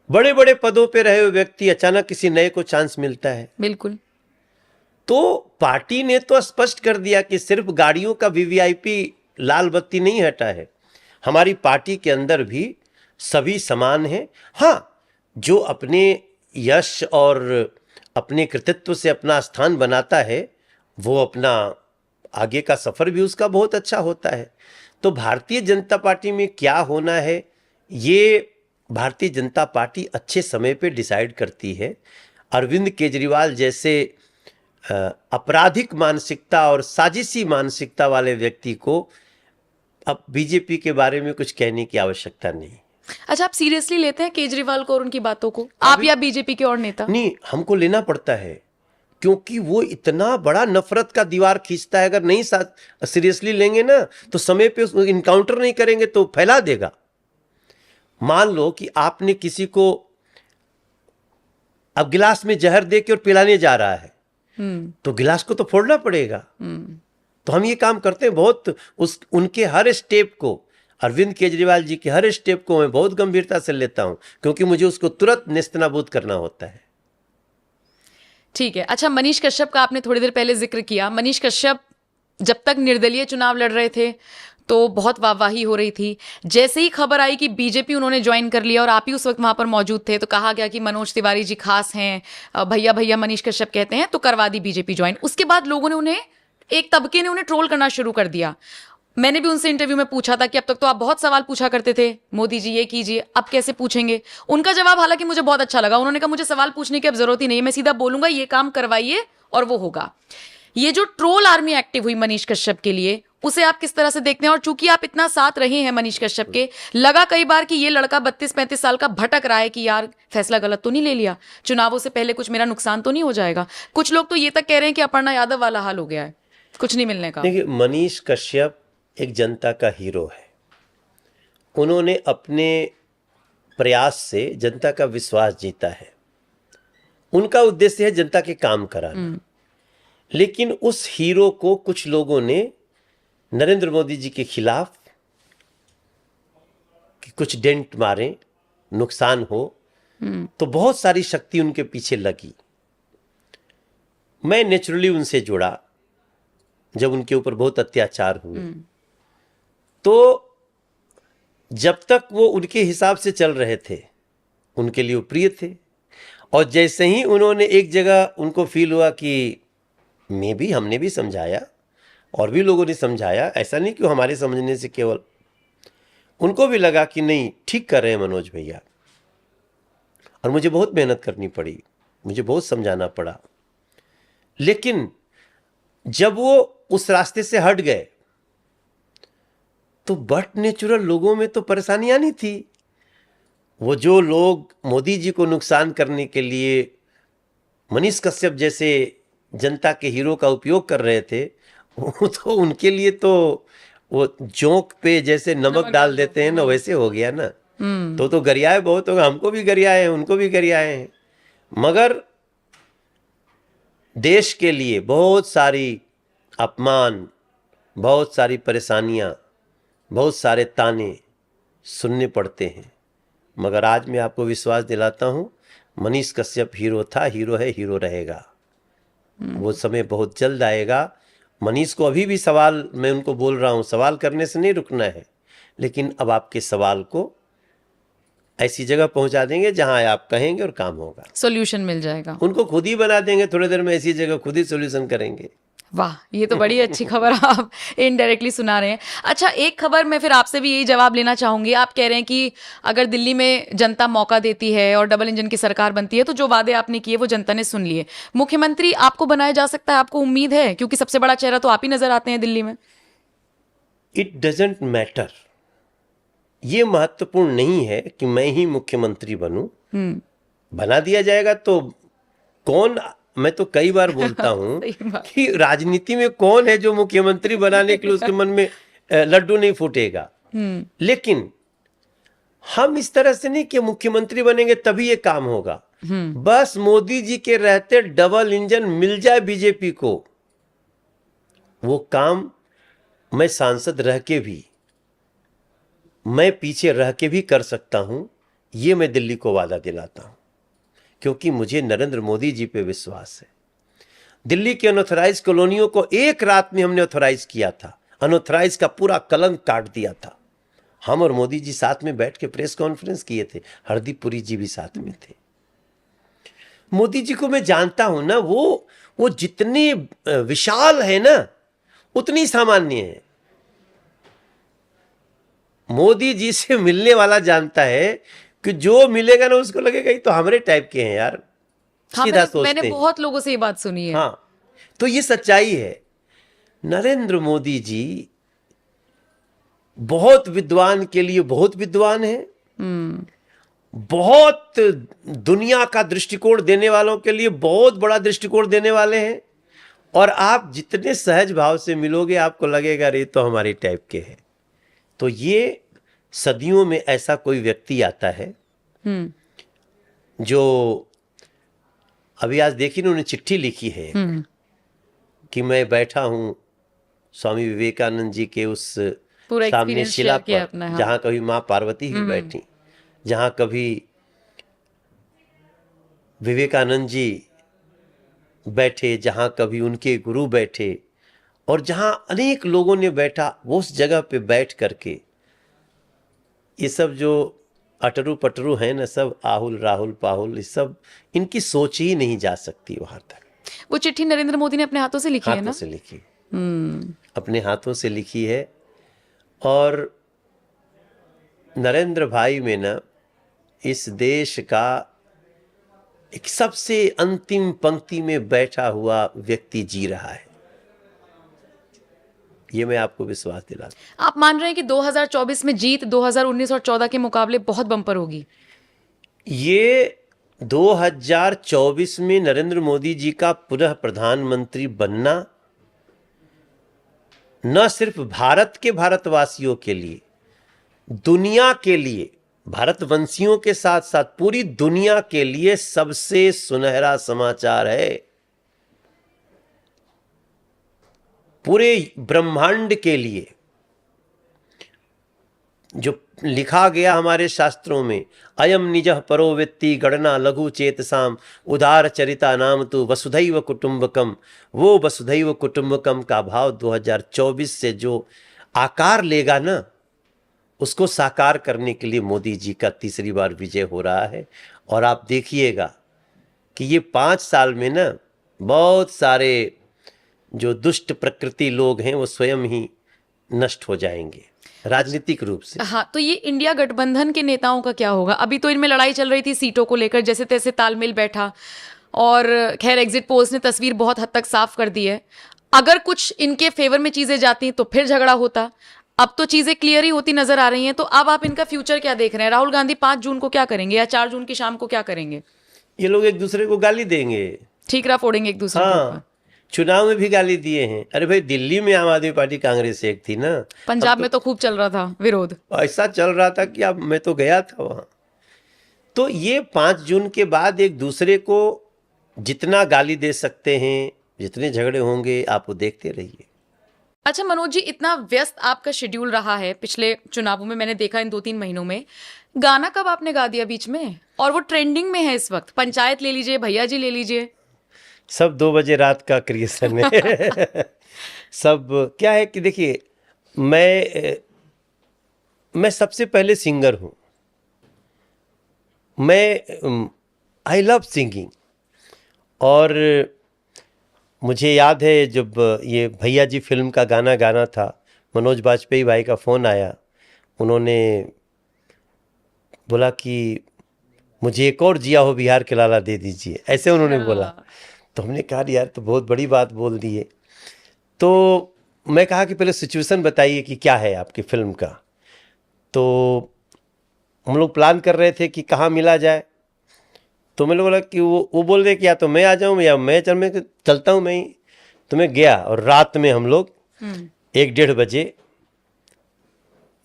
[SPEAKER 1] बड़े बड़े पदों पे रहे हुए व्यक्ति, अचानक किसी नए को चांस मिलता है।
[SPEAKER 2] बिल्कुल।
[SPEAKER 1] तो पार्टी ने तो स्पष्ट कर दिया कि सिर्फ गाड़ियों का वीवीआईपी लाल बत्ती नहीं हटा है। हमारी पार्टी के अंदर भी सभी समान हैं। हाँ, जो अपने यश और अपने कृतित्व से अपना स्थान बनाता है, वो अपना आगे का सफर भी उसका बहुत अच्छा होता है। तो भारतीय जनता पार्टी में क्या होना है, ये भारतीय जनता पार्टी अच्छे समय पे डिसाइड करती है। अरविंद केजरीवाल जैसे आपराधिक मानसिकता और साजिशी मानसिकता वाले व्यक्ति को अब बीजेपी के बारे में कुछ कहने की आवश्यकता नहीं।
[SPEAKER 2] अच्छा, आप सीरियसली लेते हैं केजरीवाल को और उनकी बातों को, आप या बीजेपी के और नेता?
[SPEAKER 1] नहीं, हमको लेना पड़ता है, क्योंकि वो इतना बड़ा नफरत का दीवार खींचता है। अगर नहीं सीरियसली लेंगे ना, तो समय पे इनकाउंटर नहीं करेंगे तो फैला देगा। मान लो कि आपने किसी को अब गिलास में जहर दे के और पिलाने जा रहा है, तो गिलास को तो फोड़ना पड़ेगा। तो हम ये काम करते हैं बहुत। उनके हर स्टेप को, अरविंद केजरीवाल जी के हर स्टेप को मैं बहुत गंभीरता से लेता हूं, क्योंकि मुझे उसको तुरंत नेस्तनाबूद करना होता है।
[SPEAKER 2] ठीक है। अच्छा, मनीष कश्यप का आपने थोड़ी देर पहले जिक्र किया। मनीष कश्यप जब तक निर्दलीय चुनाव लड़ रहे थे तो बहुत वाहवाही हो रही थी। जैसे ही खबर आई कि बीजेपी उन्होंने ज्वाइन कर लिया और आप ही उस वक्त वहां पर मौजूद थे, तो कहा गया कि मनोज तिवारी जी खास हैं, भैया भैया मनीष कश्यप कहते हैं, तो करवा दी बीजेपी ज्वाइन। उसके बाद लोगों ने उन्हें, एक तबके ने उन्हें ट्रोल करना शुरू कर दिया। मैंने भी उनसे इंटरव्यू में पूछा था कि अब तक तो आप बहुत सवाल पूछा करते थे, मोदी जी ये कीजिए, अब कैसे पूछेंगे? उनका जवाब हालांकि मुझे बहुत अच्छा लगा। उन्होंने कहा मुझे सवाल पूछने की अब जरूरत ही नहीं है, मैं सीधा बोलूंगा ये काम करवाइए और वो होगा। ये जो ट्रोल आर्मी एक्टिव हुई मनीष कश्यप के लिए, उसे आप किस तरह से देखते हैं? और चूंकि आप इतना साथ रहे हैं मनीष कश्यप के, लगा कई बार कि ये लड़का 32-35 साल का भटक रहा है कि यार फैसला गलत तो नहीं ले लिया, चुनावों से पहले कुछ मेरा नुकसान तो नहीं हो जाएगा? कुछ लोग तो ये तक कह रहे हैं कि अपर्णा यादव वाला हाल हो गया है, कुछ नहीं मिलने का।
[SPEAKER 1] देखिए, मनीष कश्यप एक जनता का हीरो है। उन्होंने अपने प्रयास से जनता का विश्वास जीता है। उनका उद्देश्य है जनता के काम कराना। लेकिन उस हीरो को कुछ लोगों ने नरेंद्र मोदी जी के खिलाफ कि कुछ डेंट मारे, नुकसान हो, तो बहुत सारी शक्ति उनके पीछे लगी। मैं नेचुरली उनसे जुड़ा जब उनके ऊपर बहुत अत्याचार हुए। तो जब तक वो उनके हिसाब से चल रहे थे, उनके लिए वो प्रिय थे। और जैसे ही उन्होंने एक जगह उनको फील हुआ कि हमने भी समझाया और भी लोगों ने समझाया, ऐसा नहीं कि हमारे समझने से केवल, उनको भी लगा कि नहीं ठीक कर रहे हैं मनोज भैया। और मुझे बहुत मेहनत करनी पड़ी, मुझे बहुत समझाना पड़ा। लेकिन जब वो उस रास्ते से हट गए तो बट नेचुरल लोगों में तो परेशानी आनी थी। वो जो लोग मोदी जी को नुकसान करने के लिए मनीष कश्यप जैसे जनता के हीरो का उपयोग कर रहे थे, वो तो उनके लिए तो वो जोंक पे जैसे नमक डाल देते हैं ना, वैसे हो गया ना। तो गरियाए बहुत होगा, हमको भी गरियाए हैं, उनको भी गरियाए हैं। मगर देश के लिए बहुत सारी अपमान, बहुत सारी परेशानियां, बहुत सारे ताने सुनने पड़ते हैं, मगर आज मैं आपको विश्वास दिलाता हूं, मनीष कश्यप हीरो था, हीरो है, हीरो रहेगा। वो समय बहुत जल्द आएगा। मनीष को अभी भी सवाल, मैं उनको बोल रहा हूं, सवाल करने से नहीं रुकना है, लेकिन अब आपके सवाल को ऐसी जगह पहुंचा देंगे जहां आप कहेंगे और काम होगा।
[SPEAKER 2] सॉल्यूशन मिल जाएगा।
[SPEAKER 1] उनको खुद ही बना देंगे, थोड़ी देर में ऐसी जगह खुद ही सॉल्यूशन करेंगे।
[SPEAKER 2] वाह, ये तो बड़ी अच्छी खबर आप इनडायरेक्टली सुना रहे हैं। अच्छा, एक खबर मैं फिर आपसे भी यही जवाब लेना चाहूंगी। आप कह रहे हैं कि अगर दिल्ली में जनता मौका देती है और डबल इंजन की सरकार बनती है तो जो वादे आपने किए वो जनता ने सुन लिए। मुख्यमंत्री आपको बनाया जा सकता है, आपको उम्मीद है? क्योंकि सबसे बड़ा चेहरा तो आप ही नजर आते हैं दिल्ली में।
[SPEAKER 1] इट डजेंट मैटर, ये महत्वपूर्ण नहीं है कि मैं ही मुख्यमंत्री बनूं। बना दिया जाएगा तो कौन, मैं तो कई बार बोलता हूं
[SPEAKER 2] सही बात।
[SPEAKER 1] कि राजनीति में कौन है जो मुख्यमंत्री बनाने के लिए उसके मन में लड्डू नहीं फूटेगा। लेकिन हम इस तरह से नहीं कि मुख्यमंत्री बनेंगे तभी ये काम होगा। बस मोदी जी के रहते डबल इंजन मिल जाए बीजेपी को, वो काम मैं सांसद रह के भी, मैं पीछे रह के भी कर सकता हूं। ये मैं दिल्ली को वादा दिलाता हूं, क्योंकि मुझे नरेंद्र मोदी जी पे विश्वास है। दिल्ली के अनऑथराइज कॉलोनियों को एक रात में हमने ऑथराइज किया था, अनऑथराइज का पूरा कलंक काट दिया था। हम और मोदी जी साथ में बैठ के प्रेस कॉन्फ्रेंस किए थे, हरदीप पुरी जी भी साथ में थे। मोदी जी को मैं जानता हूं ना, वो जितनी विशाल है ना उतनी सामान्य है। मोदी जी से मिलने वाला जानता है कि जो मिलेगा ना उसको लगेगा ये तो हमारे टाइप के हैं यार,
[SPEAKER 2] हाँ,
[SPEAKER 1] सीधा सोचते
[SPEAKER 2] मैंने
[SPEAKER 1] हैं।
[SPEAKER 2] बहुत लोगों से ये बात सुनी है।
[SPEAKER 1] हाँ, तो ये सच्चाई है। नरेंद्र मोदी जी बहुत विद्वान के लिए बहुत विद्वान है, बहुत दुनिया का दृष्टिकोण देने वालों के लिए बहुत बड़ा दृष्टिकोण देने वाले हैं। और आप जितने सहज भाव से मिलोगे आपको लगेगा अरे तो हमारे टाइप के हैं। तो ये सदियों में ऐसा कोई व्यक्ति आता है जो, अभी आज देखिए उन्होंने चिट्ठी लिखी है कि मैं बैठा हूं स्वामी विवेकानंद जी के उस
[SPEAKER 2] पूरा
[SPEAKER 1] सामने
[SPEAKER 2] एक्सपीरियंस
[SPEAKER 1] शिला
[SPEAKER 2] शेयर किया
[SPEAKER 1] पर,
[SPEAKER 2] अपना। हाँ।
[SPEAKER 1] जहां कभी मां पार्वती ही बैठी, जहां कभी विवेकानंद जी बैठे, जहां कभी उनके गुरु बैठे, और जहां अनेक लोगों ने बैठा, वो उस जगह पे बैठ करके ये सब जो अटरू पटरू है ना, सब आहुल राहुल पाहुल, ये सब इनकी सोच ही नहीं जा सकती वहां तक।
[SPEAKER 2] वो चिट्ठी नरेंद्र मोदी ने अपने हाथों से लिखी है
[SPEAKER 1] हाथों
[SPEAKER 2] ना?
[SPEAKER 1] से लिखी, अपने हाथों से लिखी है। और नरेंद्र भाई में ना इस देश का एक सबसे अंतिम पंक्ति में बैठा हुआ व्यक्ति जी रहा है, ये मैं आपको विश्वास दिलाता हूं।
[SPEAKER 2] आप मान रहे हैं कि 2024 में जीत 2019 और 14 के मुकाबले बहुत बम्पर होगी?
[SPEAKER 1] ये 2024 में नरेंद्र मोदी जी का पुनः प्रधानमंत्री बनना न सिर्फ भारत के भारतवासियों के लिए, दुनिया के लिए, भारतवंशियों के साथ साथ पूरी दुनिया के लिए सबसे सुनहरा समाचार है। पूरे ब्रह्मांड के लिए जो लिखा गया हमारे शास्त्रों में, अयम निजः परो वेत्ति गणना लघु चेतसाम उदार चरिता नाम तु वसुधैव कुटुंबकम, वो वसुधैव कुटुंबकम का भाव 2024 से जो आकार लेगा ना, उसको साकार करने के लिए मोदी जी का तीसरी बार विजय हो रहा है। और आप देखिएगा कि ये 5 साल में ना बहुत सारे जो दुष्ट प्रकृति लोग हैं वो स्वयं ही नष्ट हो जाएंगे राजनीतिक रूप से।
[SPEAKER 2] हाँ, तो ये इंडिया गठबंधन के नेताओं का क्या होगा? अभी तो इनमें लड़ाई चल रही थी सीटों को लेकर, जैसे तैसे तालमेल बैठा, और खैर एग्जिट पोल्स ने तस्वीर बहुत हद तक साफ कर दी है। अगर कुछ इनके फेवर में चीजें जाती तो फिर झगड़ा होता। अब तो चीजें क्लियर ही होती नजर आ रही हैं। तो अब आप इनका फ्यूचर क्या देख रहे हैं? राहुल गांधी 5 जून को क्या करेंगे या 4 जून की शाम को क्या करेंगे?
[SPEAKER 1] ये लोग एक दूसरे को गाली देंगे,
[SPEAKER 2] ठीकरा फोड़ेंगे एक दूसरे के ऊपर।
[SPEAKER 1] हाँ, चुनाव में भी गाली दिए हैं। अरे भाई, दिल्ली में आम आदमी पार्टी कांग्रेस एक थी ना,
[SPEAKER 2] पंजाब में तो खूब चल रहा था विरोध।
[SPEAKER 1] ऐसा चल रहा था कि अब मैं तो गया था वहां। तो ये 5 जून के बाद एक दूसरे को जितना गाली दे सकते हैं, जितने झगड़े होंगे, आप वो देखते रहिए।
[SPEAKER 2] अच्छा मनोज जी, इतना व्यस्त आपका शेड्यूल रहा है पिछले चुनावों में, मैंने देखा इन 2-3 महीनों में, गाना कब आपने गा दिया बीच में? और वो ट्रेंडिंग में है इस वक्त, पंचायत ले लीजिए, भैया जी ले लीजिए।
[SPEAKER 1] सब 2 बजे रात का क्रिएशन है। सब क्या है कि देखिए, मैं सबसे पहले सिंगर हूँ। मैं आई लव सिंगिंग। और मुझे याद है जब ये भैया जी फिल्म का गाना गाना था, मनोज बाजपेयी भाई का फ़ोन आया। उन्होंने बोला कि मुझे एक और जिया हो बिहार के लाला दे दीजिए, ऐसे उन्होंने बोला। तो हमने कहा यार तो बहुत बड़ी बात बोल दी है। तो मैं कहा कि पहले सिचुएशन बताइए कि क्या है आपकी फिल्म का। तो हम लोग प्लान कर रहे थे कि कहाँ मिला जाए। तो मैंने बोला कि वो बोल रहे कि या तो मैं आ जाऊँ या मैं चलता हूँ मैं ही। तो मैं गया और रात में हम लोग 1-1:30 बजे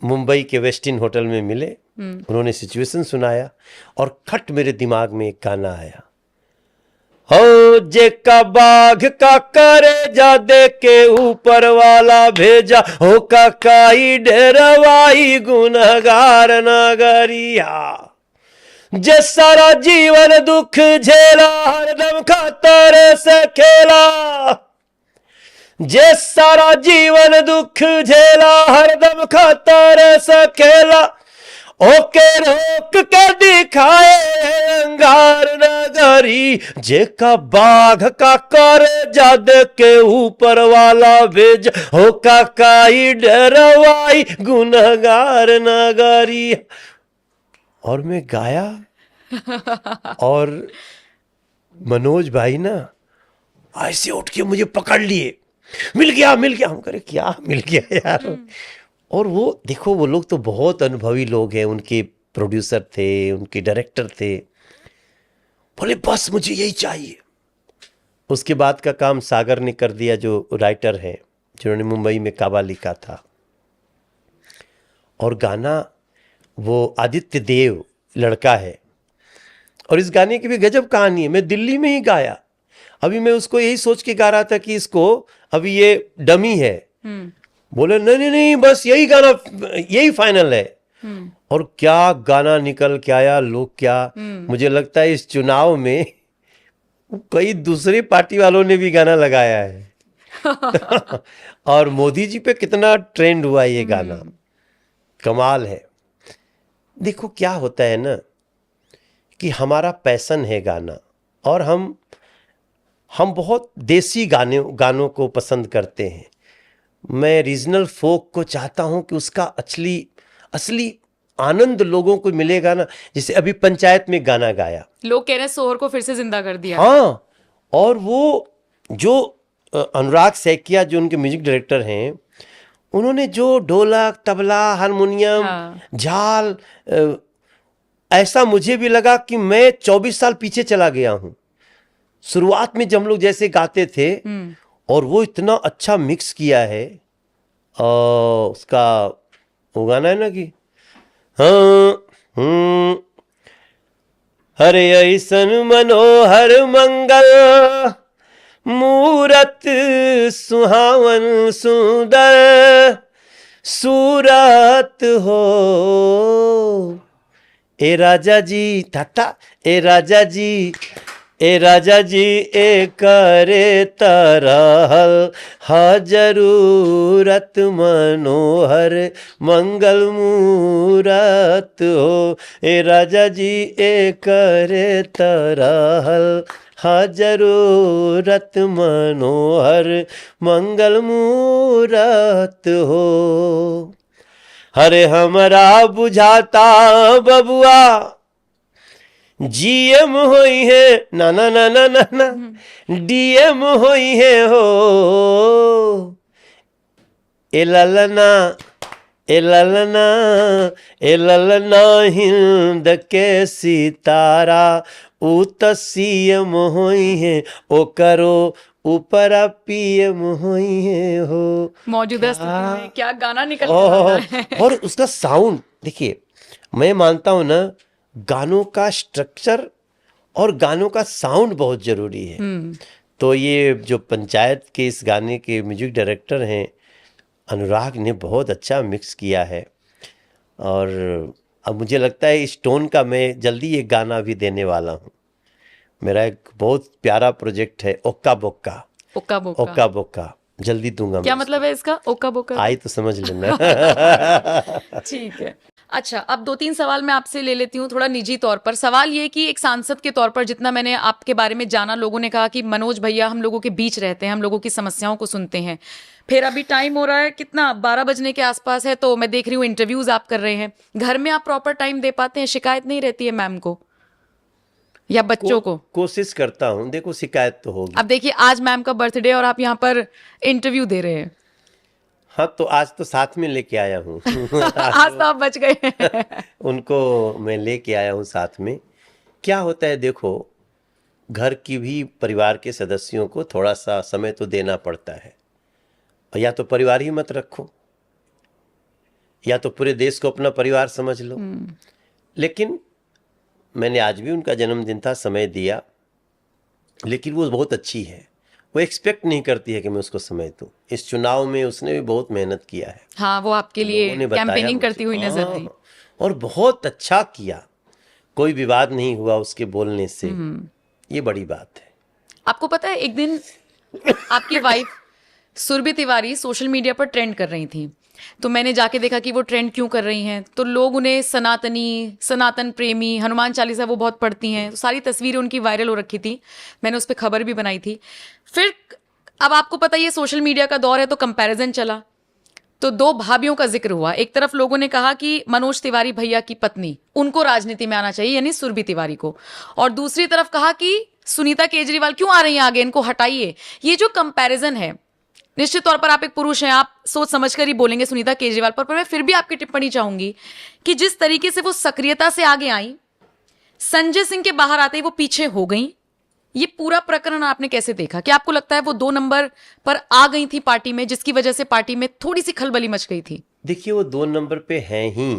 [SPEAKER 1] मुंबई के वेस्टिन होटल में मिले। उन्होंने सिचुएशन सुनाया और खट मेरे दिमाग में एक गाना आया, हो जे का बाघ का करे जा दे के ऊपर वाला भेजा, हो का काई डेरवाई गुनहगार नगरिया, जे सारा जीवन दुख झेला हरदम खातर से खेला, जे सारा जीवन दुख झेला हरदम खातर से खेला, ओके रोक के दिखाए अंगार नगरी, जे का बाघ का कर जद के ऊपर वाला भेज, हो का काई डरवाई गुनहगार नगरी। और मैं गाया और मनोज भाई ना ऐसे उठ के मुझे पकड़ लिए, मिल गया मिल गया। हम करे क्या मिल गया यार। और वो देखो, वो लोग तो बहुत अनुभवी लोग हैं, उनके प्रोड्यूसर थे, उनके डायरेक्टर थे। बोले बस मुझे यही चाहिए। उसके बाद का काम सागर ने कर दिया, जो राइटर हैं, जिन्होंने मुंबई में काबा लिखा था। और गाना वो आदित्य देव लड़का है, और इस गाने की भी गजब कहानी है। मैं दिल्ली में ही गाया। अभी मैं उसको यही सोच के गा रहा था कि इसको अभी ये डमी है। बोले नहीं नहीं नहीं, बस यही गाना, यही फाइनल है। और क्या गाना निकल के आया। लोग क्या, मुझे लगता है इस चुनाव में कई दूसरी पार्टी वालों ने भी गाना लगाया है। और मोदी जी पे कितना ट्रेंड हुआ ये गाना, कमाल है। देखो क्या होता है ना कि हमारा पैशन है गाना, और हम बहुत देसी गानों को पसंद करते हैं। मैं रीजनल फोक को चाहता हूं कि उसका असली आनंद लोगों को मिलेगा ना। जैसे अभी पंचायत में गाना गाया,
[SPEAKER 2] लोग कह रहे हैं सोहर को फिर से जिंदा कर दिया।
[SPEAKER 1] हाँ, और वो जो अनुराग सैकिया जो उनके म्यूजिक डायरेक्टर हैं, उन्होंने जो ढोलक, तबला, हारमोनियम, झाल, ऐसा मुझे भी लगा कि मैं 24 साल पीछे चला गया हूं। शुरुआत में जब हम लोग जैसे गाते थे, और वो इतना अच्छा मिक्स किया है। उसका वो गाना है ना कि हरे ऐसन मनोहर मंगल मूरत सुहावन सुंदर सूरत हो, ए राजा जी ताता, ए राजा जी, ए राजा जी, ए करे तरहल हा जरूरत मनोहर मंगल मूरत हो, ए राजा जी, ए करे तरहल हा जरूरत मनोहर मंगल मूरत हो। हरे हमरा बुझाता बबुआ जीएम होई है, ना ना ना ना ना ना, डीएम होई है हो, ए ललना, ए ललना, ए ललना हिंद के सितारा, ऊ त सीएम होई है, ओ करो ऊपर पीएम होई है हो।
[SPEAKER 2] मौजूदा स्थिति में क्या गाना निकल रहा है।
[SPEAKER 1] और उसका साउंड देखिए, मैं मानता हूं ना, गानों का स्ट्रक्चर और गानों का साउंड बहुत ज़रूरी है। तो ये जो पंचायत के इस गाने के म्यूजिक डायरेक्टर हैं अनुराग ने बहुत अच्छा मिक्स किया है। और अब मुझे लगता है इस टोन का मैं जल्दी एक गाना भी देने वाला हूँ। मेरा एक बहुत प्यारा प्रोजेक्ट है ओक्का बोक्का।
[SPEAKER 2] ओक्का बोक्का
[SPEAKER 1] ओक्का बोक्का जल्दी दूंगा
[SPEAKER 2] क्या
[SPEAKER 1] मैं
[SPEAKER 2] मतलब है इसका, ओक्का बोक्का?
[SPEAKER 1] आई तो समझ लेना।
[SPEAKER 2] ठीक है। अच्छा, अब 2-3 सवाल मैं आपसे ले लेती हूँ थोड़ा निजी तौर पर। सवाल ये कि एक सांसद के तौर पर जितना मैंने आपके बारे में जाना, लोगों ने कहा कि मनोज भैया हम लोगों के बीच रहते हैं, हम लोगों की समस्याओं को सुनते हैं। फिर अभी टाइम हो रहा है कितना, 12 बजने के आसपास है, तो मैं देख रही हूँ इंटरव्यूज आप कर रहे हैं। घर में आप प्रॉपर टाइम दे पाते हैं? शिकायत नहीं रहती है मैम को या बच्चों को?
[SPEAKER 1] कोशिश करता हूँ, देखो शिकायत तो होगी।
[SPEAKER 2] अब देखिए आज मैम का बर्थडे और आप यहाँ पर इंटरव्यू दे रहे हैं।
[SPEAKER 1] हाँ तो आज तो साथ में लेके आया हूँ।
[SPEAKER 2] आज तो आप बच गए।
[SPEAKER 1] उनको मैं लेके आया हूँ साथ में। क्या होता है देखो, घर की भी परिवार के सदस्यों को थोड़ा सा समय तो देना पड़ता है। या तो परिवार ही मत रखो, या तो पूरे देश को अपना परिवार समझ लो। लेकिन मैंने आज भी उनका जन्मदिन था, समय दिया। लेकिन वो बहुत अच्छी है, वो एक्सपेक्ट नहीं करती है कि मैं उसको समय दूं। इस चुनाव में उसने भी बहुत मेहनत किया है।
[SPEAKER 2] हाँ, वो आपके लिए
[SPEAKER 1] लोगों ने बताया
[SPEAKER 2] कैंपेनिंग
[SPEAKER 1] मुझे।
[SPEAKER 2] करती हुई नजर आई।
[SPEAKER 1] हाँ, और बहुत अच्छा किया, कोई विवाद नहीं हुआ उसके बोलने से। ये बड़ी बात है।
[SPEAKER 2] आपको पता है एक दिन आपकी wife Surabhi Tiwari social media पर ट्रेंड कर रही थी, तो मैंने जाके देखा कि वो ट्रेंड क्यों कर रही हैं। तो लोग उन्हें सनातनी, सनातन प्रेमी, हनुमान चालीसा वो बहुत पढ़ती हैं, तो सारी तस्वीरें उनकी वायरल हो रखी थी। मैंने उस पर खबर भी बनाई थी। फिर अब आपको पता है ये सोशल मीडिया का दौर है, तो कंपैरिजन चला। तो 2 भाभियों का जिक्र हुआ। एक तरफ लोगों ने कहा कि मनोज तिवारी भैया की पत्नी, उनको राजनीति में आना चाहिए, यानी सुरभि तिवारी को। और दूसरी तरफ कहा कि सुनीता केजरीवाल क्यों आ रही हैं आगे, इनको हटाइए। ये जो कंपैरिजन है, निश्चित तौर पर आप एक पुरुष हैं, आप सोच समझकर ही बोलेंगे सुनीता केजरीवाल पर मैं फिर भी आपकी टिप्पणी चाहूंगी कि जिस तरीके से वो सक्रियता से आगे आई, संजय सिंह के बाहर आते ही वो पीछे हो गई। ये पूरा प्रकरण आपने कैसे देखा? क्या आपको लगता है वो 2 नंबर पर आ गई थी पार्टी में, जिसकी वजह से पार्टी में थोड़ी सी खलबली मच गई थी?
[SPEAKER 1] देखिए, वो 2 नंबर पे हैं ही,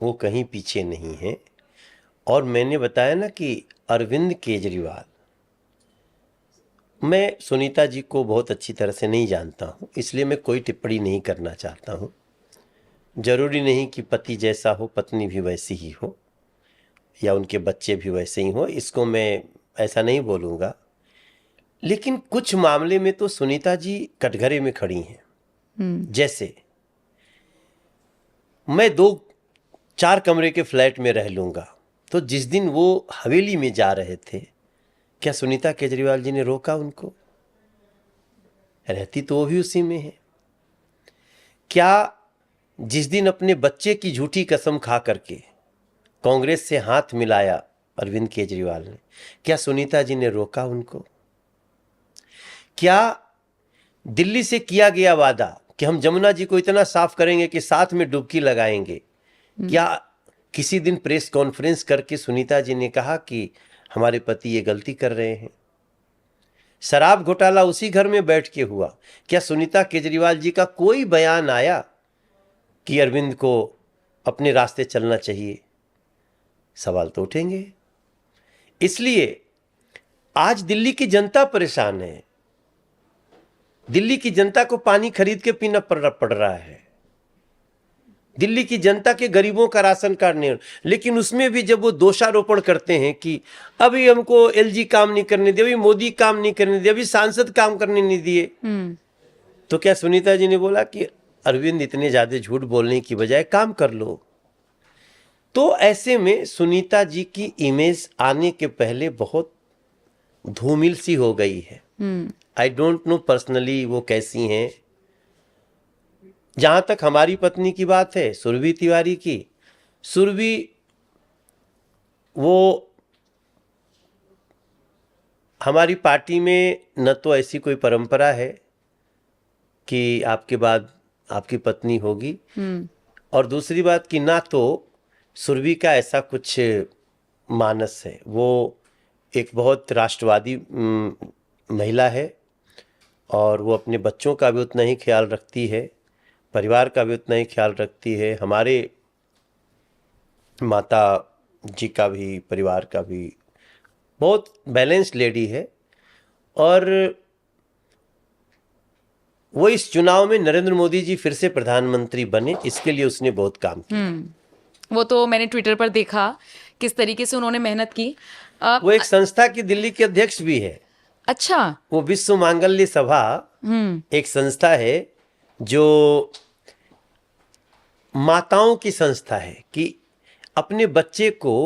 [SPEAKER 1] वो कहीं पीछे नहीं है। और मैंने बताया ना कि अरविंद केजरीवाल, मैं सुनीता जी को बहुत अच्छी तरह से नहीं जानता हूँ, इसलिए मैं कोई टिप्पणी नहीं करना चाहता हूँ। जरूरी नहीं कि पति जैसा हो पत्नी भी वैसी ही हो, या उनके बच्चे भी वैसे ही हो, इसको मैं ऐसा नहीं बोलूँगा। लेकिन कुछ मामले में तो सुनीता जी कटघरे में खड़ी हैं। जैसे मैं 2-4 कमरे के फ्लैट में रह लूँगा, तो जिस दिन वो हवेली में जा रहे थे, क्या सुनीता केजरीवाल जी ने रोका उनको? रहती तो वो भी उसी में है। क्या जिस दिन अपने बच्चे की झूठी कसम खा करके कांग्रेस से हाथ मिलाया अरविंद केजरीवाल ने, क्या सुनीता जी ने रोका उनको? क्या दिल्ली से किया गया वादा कि हम जमुना जी को इतना साफ करेंगे कि साथ में डुबकी लगाएंगे, क्या किसी दिन प्रेस कॉन्फ्रेंस करके सुनीता जी ने कहा कि हमारे पति ये गलती कर रहे हैं? शराब घोटाला उसी घर में बैठ के हुआ, क्या सुनीता केजरीवाल जी का कोई बयान आया कि अरविंद को अपने रास्ते चलना चाहिए? सवाल तो उठेंगे। इसलिए आज दिल्ली की जनता परेशान है। दिल्ली की जनता को पानी खरीद के पीना पड़ रहा है। दिल्ली की जनता के गरीबों का राशन कार्ड नहीं, लेकिन उसमें भी जब वो दोषारोपण करते हैं कि अभी हमको एलजी काम नहीं करने दिया, अभी मोदी काम नहीं करने दिया, अभी सांसद काम करने नहीं दिए, तो क्या सुनीता जी ने बोला कि अरविंद इतने ज्यादा झूठ बोलने की बजाय काम कर लो? तो ऐसे में सुनीता जी की इमेज आने के पहले बहुत धूमिल सी हो गई है। आई डोंट नो पर्सनली वो कैसी हैं। जहां तक हमारी पत्नी की बात है, सुरभि तिवारी की, सुरभि वो हमारी पार्टी में न तो ऐसी कोई परंपरा है कि आपके बाद आपकी पत्नी होगी, और दूसरी बात कि ना तो सुरभि का ऐसा कुछ मानस है। वो एक बहुत राष्ट्रवादी महिला है, और वो अपने बच्चों का भी उतना ही ख्याल रखती है, परिवार का भी उतना ही ख्याल रखती है, हमारे माता जी का भी, परिवार का भी। बहुत बैलेंस्ड लेडी है और वो इस चुनाव में नरेंद्र मोदी जी फिर से प्रधानमंत्री बने, इसके लिए उसने बहुत काम किया।
[SPEAKER 2] वो तो मैंने ट्विटर पर देखा किस तरीके से उन्होंने मेहनत की।
[SPEAKER 1] वो एक संस्था की दिल्ली के अध्यक्ष भी है।
[SPEAKER 2] अच्छा।
[SPEAKER 1] वो विश्व मांगल्य सभा एक संस्था है जो माताओं की संस्था है कि अपने बच्चे को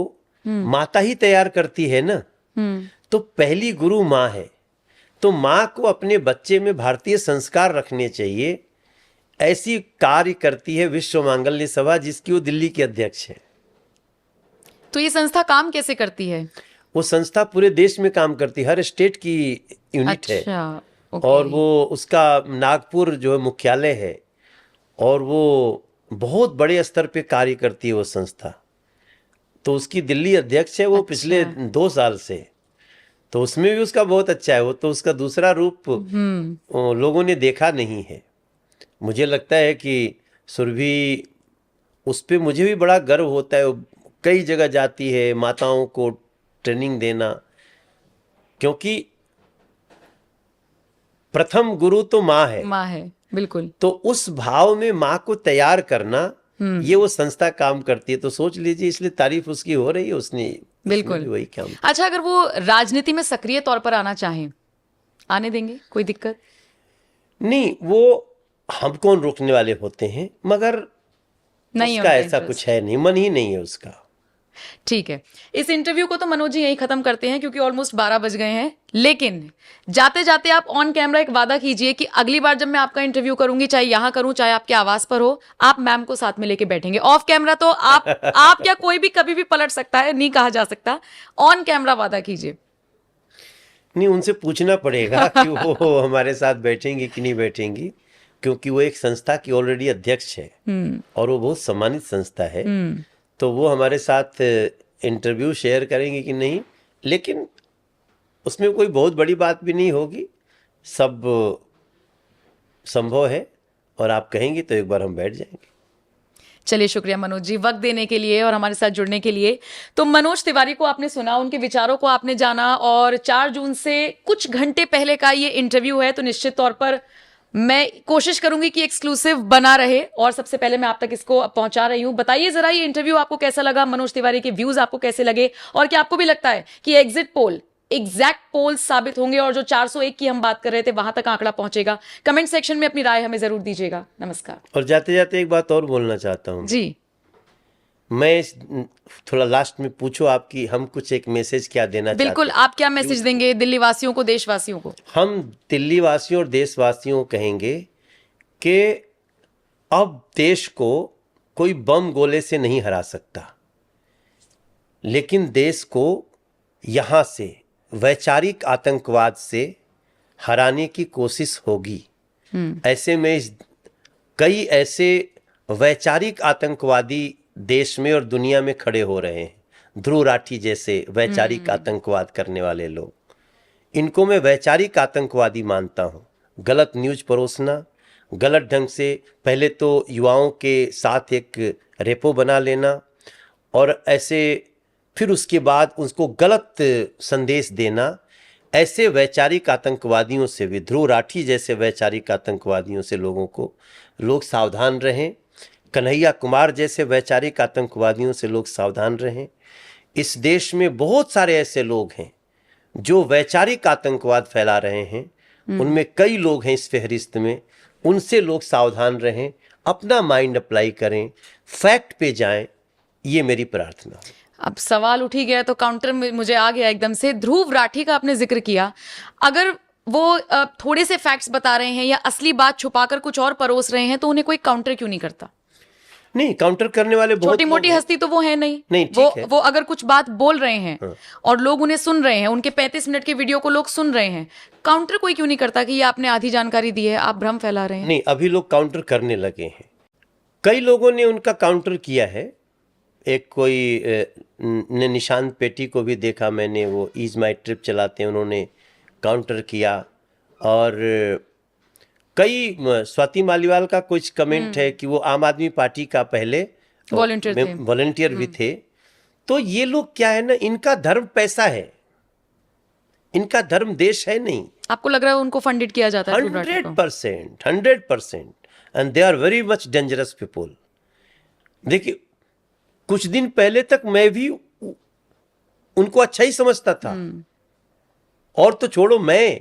[SPEAKER 1] माता ही तैयार करती है ना, तो पहली गुरु माँ है, तो माँ को अपने बच्चे में भारतीय संस्कार रखने चाहिए, ऐसी कार्य करती है विश्व मांगल्य सभा, जिसकी वो दिल्ली के अध्यक्ष है।
[SPEAKER 2] तो ये संस्था काम कैसे करती है?
[SPEAKER 1] वो संस्था पूरे देश में काम करती है, हर स्टेट की यूनिट है।
[SPEAKER 2] अच्छा, ओके।
[SPEAKER 1] और वो उसका नागपुर जो है मुख्यालय है और वो बहुत बड़े स्तर पे कार्य करती है वो संस्था। तो उसकी दिल्ली अध्यक्ष है वो पिछले 2 साल से, तो उसमें भी उसका बहुत अच्छा है। वो तो उसका दूसरा रूप लोगों ने देखा नहीं है। मुझे लगता है कि सुरभि, उस पे मुझे भी बड़ा गर्व होता है। वो कई जगह जाती है माताओं को ट्रेनिंग देना, क्योंकि प्रथम गुरु तो माँ है।
[SPEAKER 2] माँ है, बिल्कुल।
[SPEAKER 1] तो उस भाव में माँ को तैयार करना, ये वो संस्था काम करती है। तो सोच लीजिए, इसलिए तारीफ उसकी हो रही है, उसने
[SPEAKER 2] बिल्कुल
[SPEAKER 1] वही काम।
[SPEAKER 2] अच्छा, अगर वो राजनीति में सक्रिय तौर पर आना चाहें, आने देंगे? कोई दिक्कत
[SPEAKER 1] नहीं, वो हम कौन रोकने वाले होते हैं, मगर
[SPEAKER 2] नहीं
[SPEAKER 1] उसका
[SPEAKER 2] उनका
[SPEAKER 1] ऐसा
[SPEAKER 2] interest।
[SPEAKER 1] कुछ है नहीं, मन ही नहीं है उसका।
[SPEAKER 2] ठीक है, इस इंटरव्यू को तो मनोज जी यही खत्म करते हैं क्योंकि ऑलमोस्ट 12 बज गए हैं। लेकिन जाते जाते आप ऑन कैमरा एक वादा कीजिए कि अगली बार जब मैं आपका इंटरव्यू करूंगी, चाहे यहां करूं चाहे आपके आवास पर हो, आप मैम को साथ में लेके बैठेंगे। ऑफ कैमरा तो आप या कोई भी कभी भी पलट सकता है, नहीं कहा जा सकता। ऑन कैमरा वादा कीजिए।
[SPEAKER 1] नहीं, उनसे पूछना पड़ेगा कि वो हमारे साथ बैठेंगी कि नहीं बैठेंगी, क्योंकि वो एक संस्था की ऑलरेडी अध्यक्ष है और वो बहुत सम्मानित संस्था है। तो वो हमारे साथ इंटरव्यू शेयर करेंगे कि नहीं, लेकिन उसमें कोई बहुत बड़ी बात भी नहीं होगी, सब संभव है। और आप कहेंगे तो एक बार हम बैठ जाएंगे।
[SPEAKER 2] चलिए, शुक्रिया मनोज जी वक्त देने के लिए और हमारे साथ जुड़ने के लिए। तो मनोज तिवारी को आपने सुना, उनके विचारों को आपने जाना, और 4 जून से कुछ घंटे पहले का ये इंटरव्यू है, तो निश्चित तौर पर मैं कोशिश करूंगी कि एक्सक्लूसिव बना रहे और सबसे पहले मैं आप तक इसको पहुंचा रही हूं। बताइए जरा ये इंटरव्यू आपको कैसा लगा, मनोज तिवारी के व्यूज आपको कैसे लगे, और क्या आपको भी लगता है कि एग्जिट पोल एग्जैक्ट पोल साबित होंगे और जो 401 की हम बात कर रहे थे वहां तक आंकड़ा पहुंचेगा? कमेंट सेक्शन में अपनी राय हमें जरूर दीजिएगा। नमस्कार।
[SPEAKER 1] और जाते जाते एक बात और बोलना चाहता हूँ
[SPEAKER 2] जी,
[SPEAKER 1] मैं, थोड़ा लास्ट में पूछो आपकी, हम कुछ एक मैसेज क्या देना चाहते हैं?
[SPEAKER 2] बिल्कुल। आप क्या मैसेज देंगे दिल्ली वासियों को, देशवासियों को?
[SPEAKER 1] हम दिल्ली वासियों और देशवासियों को कहेंगे कि अब देश को कोई बम गोले से नहीं हरा सकता, लेकिन देश को यहाँ से वैचारिक आतंकवाद से हराने की कोशिश होगी। ऐसे में कई ऐसे वैचारिक आतंकवादी देश में और दुनिया में खड़े हो रहे हैं, ध्रुव राठी जैसे वैचारिक आतंकवाद करने वाले लोग। इनको मैं वैचारिक आतंकवादी मानता हूँ। गलत न्यूज परोसना, गलत ढंग से पहले तो युवाओं के साथ एक रेपो बना लेना, और ऐसे फिर उसके बाद उसको गलत संदेश देना, ऐसे वैचारिक आतंकवादियों से भी, ध्रुव राठी जैसे वैचारिक आतंकवादियों से लोग सावधान रहें। कन्हैया कुमार जैसे वैचारिक आतंकवादियों से लोग सावधान रहें। इस देश में बहुत सारे ऐसे लोग हैं जो वैचारिक आतंकवाद फैला रहे हैं, उनमें कई लोग हैं इस फहरिस्त में। उनसे लोग सावधान रहें, अपना माइंड अप्लाई करें, फैक्ट पे जाएं, ये मेरी प्रार्थना है।
[SPEAKER 2] अब सवाल उठ ही गया तो काउंटर में मुझे आ गया एकदम से। ध्रुव राठी का आपने जिक्र किया, अगर वो थोड़े से फैक्ट्स बता रहे हैं या असली बात छुपाकर कुछ और परोस रहे हैं, तो उन्हें कोई काउंटर क्यों नहीं करता?
[SPEAKER 1] नहीं, काउंटर करने वाले बहुत
[SPEAKER 2] छोटी मोटी हस्ती तो वो है नहीं, वो अगर कुछ बात बोल रहे हैं और लोग उन्हें सुन रहे हैं, उनके 35 मिनट के वीडियो को लोग सुन रहे हैं, काउंटर कोई क्यों नहीं करता कि ये आपने आधी जानकारी दी है, आप भ्रम फैला रहे हैं?
[SPEAKER 1] नहीं, अभी लोग काउंटर करने लगे हैं। कई लोगों ने उनका काउंटर किया है। एक कोई ने निशांत पेटी को भी देखा मैंने, वो ईज माई ट्रिप चलाते हैं, उन्होंने काउंटर किया। और कई, स्वाति मालीवाल का कुछ कमेंट है कि वो आम आदमी पार्टी का पहले वॉलंटियर भी थे। तो ये लोग क्या है ना, इनका धर्म पैसा है। इनका धर्म देश है नहीं।
[SPEAKER 2] आपको लग रहा है उनको फंडेड किया जाता है ध्रुव राठी को?
[SPEAKER 1] 100%, and they are very much dangerous people. देखिए, कुछ दिन पहले तक मैं भी उनको अच्छा ही समझता था, और तो छोड़ो, मैं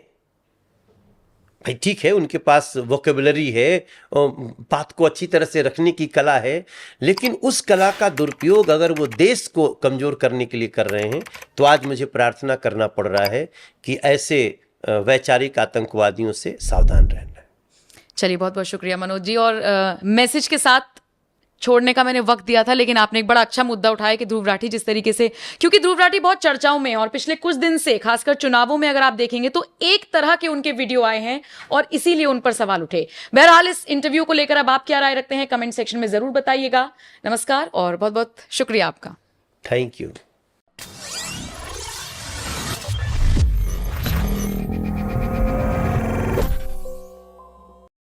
[SPEAKER 1] भाई ठीक है, उनके पास वोकेबुलरी है, बात को अच्छी तरह से रखने की कला है, लेकिन उस कला का दुरुपयोग अगर वो देश को कमजोर करने के लिए कर रहे हैं तो आज मुझे प्रार्थना करना पड़ रहा है कि ऐसे वैचारिक आतंकवादियों से सावधान रहना है।
[SPEAKER 2] चलिए, बहुत बहुत शुक्रिया मनोज जी। और मैसेज के साथ छोड़ने का मैंने वक्त दिया था, लेकिन आपने एक बड़ा अच्छा मुद्दा उठाया कि ध्रुव राठी जिस तरीके से, क्योंकि ध्रुव राठी बहुत चर्चाओं में है और पिछले कुछ दिन से खासकर चुनावों में अगर आप देखेंगे तो एक तरह के उनके वीडियो आए हैं और इसीलिए उन पर सवाल उठे। बहरहाल, इस इंटरव्यू को लेकर अब आप क्या राय रखते हैं कमेंट सेक्शन में जरूर बताइएगा। नमस्कार और बहुत बहुत शुक्रिया आपका।
[SPEAKER 1] Thank you.